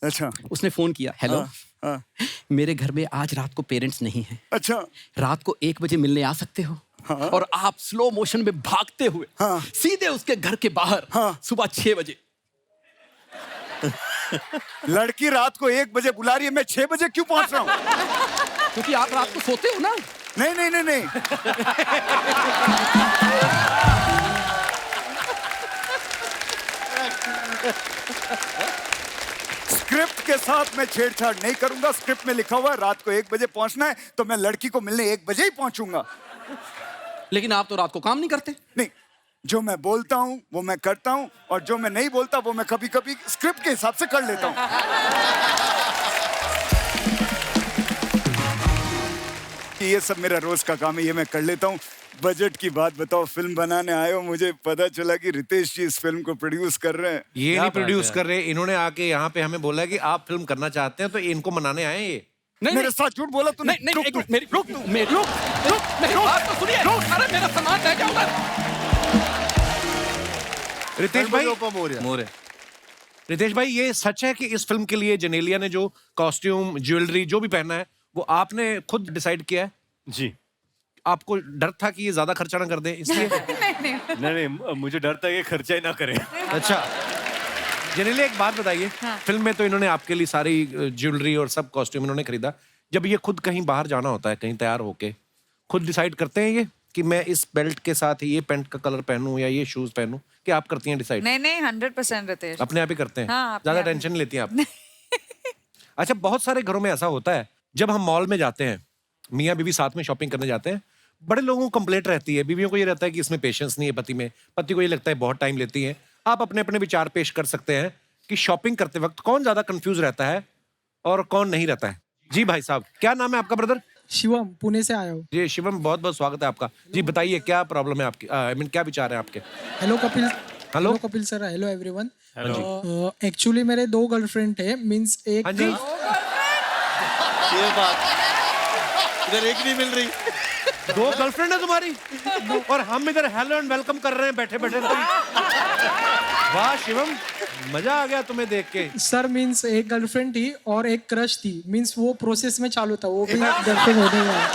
अच्छा उसने फोन किया, हेलो हाँ। मेरे घर में आज रात को पेरेंट्स नहीं हैं, अच्छा रात को 1 बजे मिलने आ सकते हो? हाँ। और आप स्लो मोशन में भागते हुए हाँ। सीधे उसके घर के बाहर हाँ। सुबह 6 बजे। लड़की रात को 1 बजे बुला रही है, मैं 6 बजे क्यों पहुंच रहा हूँ? क्योंकि आप रात को सोते हो ना। नहीं नहीं नहीं नहीं। स्क्रिप्ट के साथ मैं छेड़छाड़ नहीं करूंगा। स्क्रिप्ट में लिखा हुआ है रात को 1 बजे पहुंचना है, तो मैं लड़की को मिलने 1 बजे ही पहुंचूंगा। लेकिन आप तो रात को काम नहीं करते। नहीं, जो मैं बोलता हूं वो मैं करता हूं, और जो मैं नहीं बोलता वो मैं कभी कभी स्क्रिप्ट के हिसाब से कर लेता हूं। ये सब मेरा रोज का काम है, ये मैं कर लेता हूँ। बजट की बात बताओ, फिल्म बनाने आए हो, मुझे पता चला कि रितेश जी इस फिल्म को प्रोड्यूस कर रहे हैं। ये नहीं प्रोड्यूस कर रहे, इन्होंने आके यहाँ पे हमें बोला कि आप फिल्म करना चाहते हैं, तो इनको मनाने आए हैं ये। मेरे साथ झूठ बोला तूने। नहीं, एक मिनट, मेरी बात तो सुनिए। अरे मेरा सामान रह जाऊंगा। रितेश भाई, रितेश भाई, ये सच है कि इस फिल्म के लिए जेनेलिया ने जो कॉस्ट्यूम, ज्वेलरी जो भी पहना है वो आपने खुद डिसाइड किया है? जी। आपको डर था कि ये ज्यादा खर्चा ना कर दे इसलिए? नहीं, मुझे डर था कि खर्चा ही ना करें। अच्छा जेनेलिया, एक बात बताइए। हाँ। फिल्म में तो इन्होंने आपके लिए सारी ज्वेलरी और सब कॉस्ट्यूम इन्होंने खरीदा। जब ये खुद कहीं बाहर जाना होता है, कहीं तैयार होके, खुद डिसाइड करते हैं ये कि मैं इस बेल्ट के साथ ये पैंट का कलर पहनूं या ये शूज पहनूं, कि आप करती हैं डिसाइड? नहीं नहीं, 100% रितेश। अपने आप ही करते हैं? हाँ, अपने ज्यादा आप ही। टेंशन नहीं लेती हैं आप? अच्छा, बहुत सारे घरों में ऐसा होता है, जब हम मॉल में जाते हैं, मियाँ बीवी साथ में शॉपिंग करने जाते हैं, बड़े लोगों को कंप्लेंट रहती है, बीवियों को ये रहता है कि इसमें पेशेंस नहीं है पति में, पति को ये लगता है बहुत टाइम लेती है। आप अपने अपने विचार पेश कर सकते हैं कि शॉपिंग करते वक्त कौन ज्यादा कंफ्यूज रहता है और कौन नहीं रहता है। जी भाई साहब, क्या नाम है आपका ब्रदर? शिवम, पुणे से आया हूँ। जी शिवम, बहुत बहुत स्वागत है आपका। जी बताइए, क्या प्रॉब्लम है आपकी? आई मीन क्या विचार है आपके? Hello Kapil. Hello Kapil sir, hello everyone. Hello. Actually मेरे 2 गर्लफ्रेंड थे, मींस एक। हाँ जी। ये बात इधर एक नहीं मिल रही। 2 गर्लफ्रेंड है तुम्हारी? और हम इधर हेलो एंड वेलकम कर रहे हैं बैठे बैठे। वाह शिवम, मजा आ गया तुम्हें देख के। सर मींस एक गर्लफ्रेंड थी और एक क्रश थी, मींस वो प्रोसेस में चालू था, वो भी गर्लफ्रेंड होने वाला।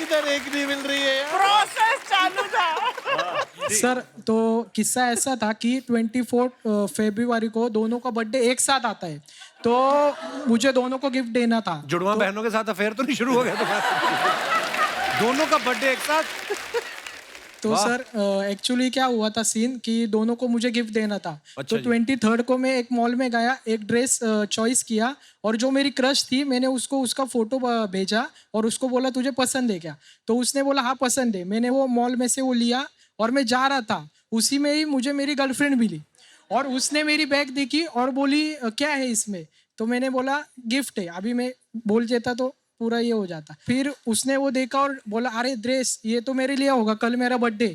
इधर एक नहीं मिल रही है यार। प्रोसेस चालू था। सर तो किस्सा ऐसा था कि 24 फरवरी को दोनों का बर्थडे एक साथ आता है, तो मुझे दोनों को गिफ्ट देना था। जुड़वा बहनों के साथ अफेयर तो नहीं शुरू हो गया तुम्हारा? दोनों का बर्थडे एक साथ? तो सर एक्चुअली क्या हुआ था सीन कि दोनों को मुझे गिफ्ट देना था। अच्छा तो जी। 23 को मैं एक मॉल में गया, एक ड्रेस चॉइस किया, और जो मेरी क्रश थी मैंने उसको उसका फोटो भेजा और उसको बोला तुझे पसंद है क्या? तो उसने बोला हाँ पसंद है। मैंने वो मॉल में से वो लिया और मैं जा रहा था, उसी में ही मुझे मेरी गर्लफ्रेंड मिली और उसने मेरी बैग देखी और बोली क्या है इसमें? तो मैंने बोला गिफ्ट है। अभी मैं बोल देता तो पूरा ये हो जाता। फिर उसने वो देखा और बोला अरे ड्रेस ये तो मेरे लिए होगा, कल मेरा बर्थडे।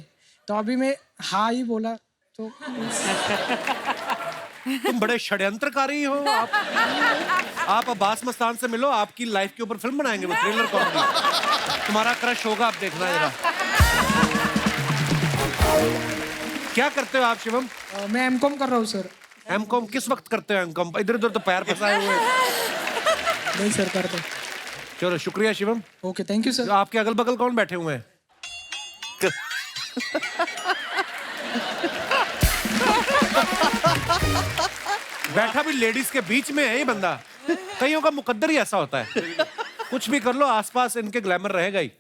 तो अभी मैं हाँ ही बोला। तो तुम बड़े षड्यंत्रकारी हो आप अब्बास मस्तान से मिलो, आपकी लाइफ के ऊपर फिल्म बनाएंगे वो, थ्रिलर कॉमेडी। तुम्हारा क्रश होगा, आप देखना जरा। क्या करते हो आप शिवम? मैं एमकॉम कर रहा हूँ सर। एमकॉम किस वक्त करते हो एमकॉम? इधर उधर तो पैर फंसाए हुए हैं। नहीं सर करता। चलो शुक्रिया Shivam. Okay thank you sir. आपके अगल बगल कौन बैठे हुए हैं? बैठा भी लेडीज के बीच में है ये बंदा। कईयों का मुकद्दर ही ऐसा होता है, कुछ भी कर लो आसपास इनके ग्लैमर रहेगा ही।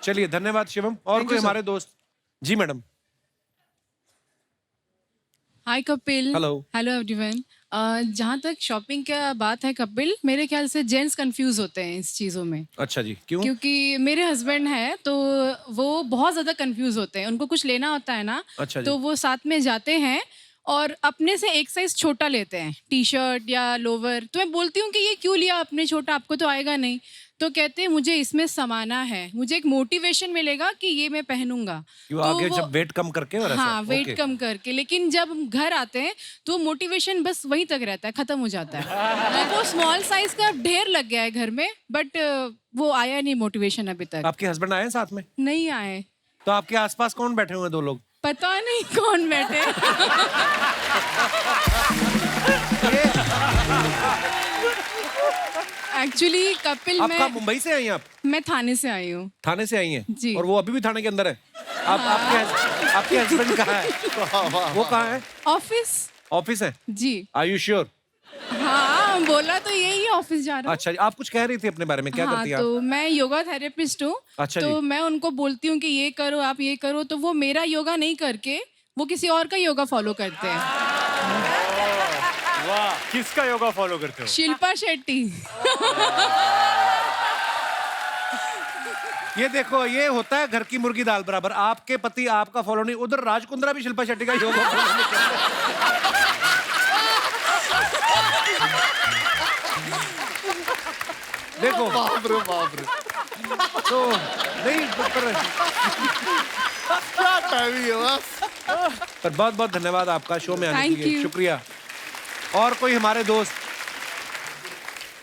चलिए धन्यवाद शिवम। और कोई हमारे दोस्त? जी मैडम। हाय कपिल। हेलो। Hello everyone. जहाँ तक शॉपिंग का बात है कपिल, मेरे ख्याल से जेंट्स कंफ्यूज होते हैं इस चीज़ों में। अच्छा जी, क्यों? क्योंकि मेरे हस्बैंड हैं तो वो बहुत ज़्यादा कंफ्यूज होते हैं। उनको कुछ लेना होता है ना, अच्छा जी। तो वो साथ में जाते हैं और अपने से एक साइज छोटा लेते हैं, टी शर्ट या लोवर। तो मैं बोलती हूँ कि ये क्यों लिया आपने छोटा, आपको तो आएगा नहीं। तो कहते हैं मुझे इसमें समाना है, मुझे एक मोटिवेशन मिलेगा कि ये मैं पहनूंगा। क्यों तो आगे वो- जब वेट कम करके और ऐसा? हाँ, वेट Okay. कम करके, लेकिन जब हम घर आते हैं तो मोटिवेशन बस वहीं तक रहता है, खत्म हो जाता है। तो वो स्मॉल साइज का ढेर लग गया है घर में, बट वो आया नहीं मोटिवेशन अभी तक। आपके हस्बैंड आए हैं साथ में? नहीं आए। तो आपके आसपास कौन बैठे हुए हैं 2 लोग? पता नहीं कौन बैठे। एक्चुअली कपिल आप मैं कहाँ, मुंबई से आई हैं आप? मैं थाने से आई हूँ। थाने से आई हैं? जी। और वो अभी भी थाने के अंदर है? आपके हस्बैंड कहाँ है? वो कहाँ है? ऑफिस। ऑफिस है? जी। Are you sure? हाँ, बोला तो यही ऑफिस जा रहा हूँ। अच्छा, आप कुछ कह रही थी अपने बारे में, क्या हाँ, करती हैं तो आप? मैं योगा थेरेपिस्ट हूँ। अच्छा तो जी। मैं उनको बोलती हूँ कि ये करो, आप ये करो, तो वो मेरा योगा नहीं करके वो किसी और का योगा फॉलो करते हैं। वाह, किसका योगा फॉलो करते हो? शिल्पा शेट्टी। ये देखो, ये होता है घर की मुर्गी दाल बराबर। आपके पति आपका फॉलो नहीं, उधर राज कुंद्रा भी शिल्पा शेट्टी का योगा फॉलो नहीं करते। देखो, बाप रे बाप रे, तो नहीं पर क्या टाइमिंग है बस। पर बहुत बहुत धन्यवाद आपका शो में आने Thank के लिए, you. शुक्रिया। और कोई हमारे दोस्त?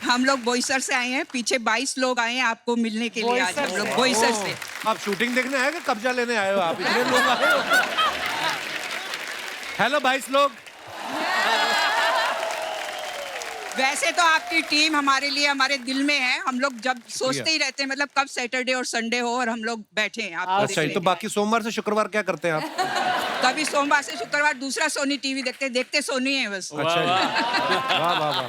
हम लोग बोईसर से आए हैं, पीछे 22 लोग आए हैं आपको मिलने के लिए। आज हम लोग बोईसर से। आप शूटिंग देखने आए कि कब्जा लेने आए हो? आप इतने लोग आए हो? हेलो 22 लोग। वैसे तो आपकी टीम हमारे लिए हमारे दिल में है। हम लोग जब सोचते ही रहते हैं मतलब कब सैटरडे और संडे हो और हम लोग बैठे हैं आपको अच्छा, देखने तो के बाकी सोमवार से शुक्रवार क्या करते हैं आप? लिए। कभी सोमवार से शुक्रवार दूसरा सोनी टीवी देखते सोनी है बस। अच्छा जी। वाह वाह वाह।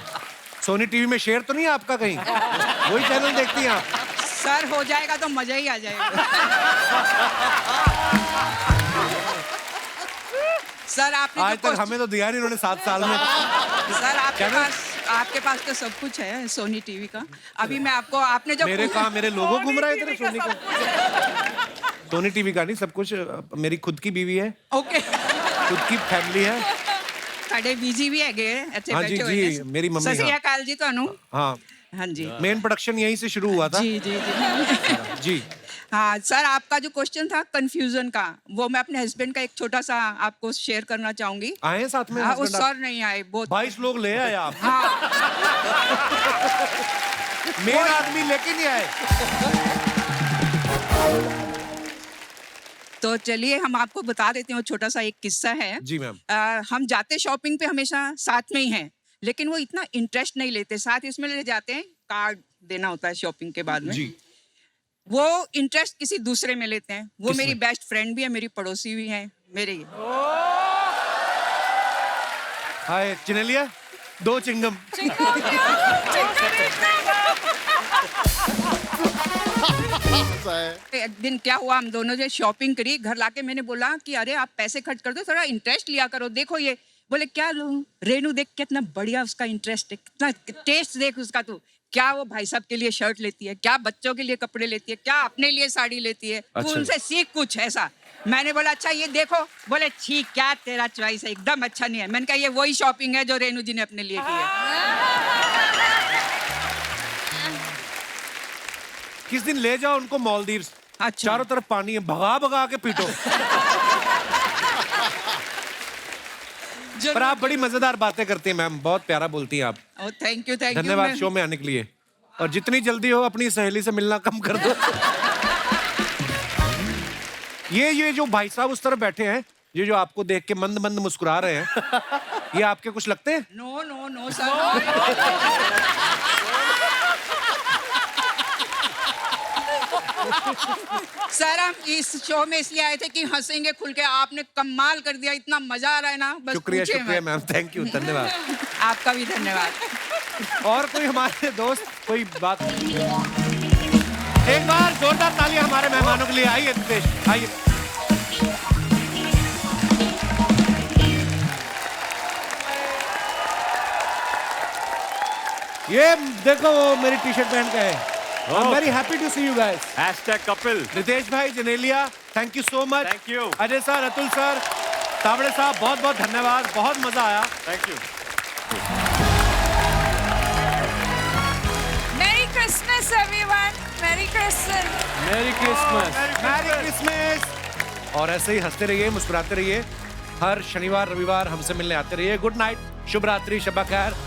सोनी टीवी में शेयर तो नहीं है आपका कहीं? वही चैनल देखती हैं आप? सर हो जाएगा तो मजा ही आ जाएगा। सर आपने आज तक हमें तो दिया नहीं उन्होंने 7 साल में। सर क्या ना? आपके पास तो सब कुछ है सोनी टीवी का। अभी मैं आपको आपने जो मेरे कहा मेरे लोगों घूम रहे थे सोनी का। सोनी टीवी का नहीं, सब कुछ मेरी खुद की बीवी है, ओके, खुद की फैमिली है। ਸਾਡੇ ਬੀਜੀ ਵੀ ਹੈਗੇ ਇੱਥੇ हाँ जी बैठे हुए जी, हैं। मेरी मम्मी। सत श्री हाँ। अकाल जी ਤੁਹਾਨੂੰ। हाँ हाँ जी। मेन प्रोडक्शन यहीं से शुरू हुआ था। जी जी जी। जी। हाँ सर, आपका जो क्वेश्चन था कंफ्यूजन का, वो मैं अपने हस्बैंड का एक छोटा सा आपको शेयर करना चाहूंगी। आए हैं साथ में? हाँ, वो husband आप? सर नहीं आए, बहुत 22 लोग ले आए आप। हाँ। मेन आदमी लेके नहीं आए। तो चलिए हम आपको बता देते हैं, छोटा सा एक किस्सा है। जी मैम। हम जाते शॉपिंग पे हमेशा साथ में ही हैं, लेकिन वो इतना इंटरेस्ट नहीं लेते। साथ इसमें ले जाते हैं, कार्ड देना होता है शॉपिंग के बाद में। जी। वो इंटरेस्ट किसी दूसरे में लेते हैं। वो किसमें? मेरी बेस्ट फ्रेंड भी है, मेरी पड़ोसी भी है मेरी। हाय चिनेलिया, 2 चिंगम। एक दिन क्या हुआ, हम दोनों जो शॉपिंग करी, घर लाके मैंने बोला कि अरे आप पैसे खर्च कर दो, थोड़ा इंटरेस्ट लिया करो। देखो ये, बोले क्या लूं? रेनू देख कितना बढ़िया उसका इंटरेस्ट है, कितना टेस्ट देख उसका। तू क्या वो भाई साहब के लिए शर्ट लेती है, क्या बच्चों के लिए कपड़े लेती है, क्या अपने लिए साड़ी लेती है। तू अच्छा। उनसे सीख कुछ ऐसा। मैंने बोला अच्छा ये देखो। बोले ठीक, क्या तेरा चॉइस है, एकदम अच्छा नहीं है। मैंने कहा ये वही शॉपिंग है जो रेनू जी ने अपने लिए की है। किस दिन ले जाओ उनको मालदीव्स। अच्छा। चारों तरफ पानी है, भगा भगा के पीटो। पर आप बड़ी मजेदार बातें करती हैं मैम, बहुत प्यारा बोलती हैं आप। Thank you thank you. धन्यवाद शो में आने के लिए। और जितनी जल्दी हो अपनी सहेली से मिलना कम कर दो। ये जो भाई साहब उस तरफ बैठे हैं, ये जो आपको देख के मंद मंद मुस्कुरा रहे हैं, ये आपके कुछ लगते हैं? No no no sir. Sir हम इस शो में इसलिए आए थे कि हंसेंगे खुल के। आपने कमाल कर दिया, इतना मजा आ रहा है ना, बस शुक्रिया पूछिए शुक्रिया मत। मैम, थैंक यू, धन्यवाद। आपका भी धन्यवाद। और कोई हमारे दोस्त कोई बात? एक बार जोरदार तालियां हमारे मेहमानों के लिए। आइए रितेश, आइए। ये देखो वो मेरी टी शर्ट पहन के है। I'm very happy to see you guys. #Kapil. Ritesh भाई, Genelia, thank you so much. Thank you. Ajay sir, Atul sir, Tawde साहब, बहुत बहुत धन्यवाद, बहुत मजा आया। Thank you. Merry Christmas. Christmas everyone, merry Christmas. Merry Christmas. Merry Christmas. और ऐसे ही हंसते रहिए, मुस्कुराते रहिए, हर शनिवार रविवार हमसे मिलने आते रहिए। गुड नाइट, शुभ रात्रि, शब खैर।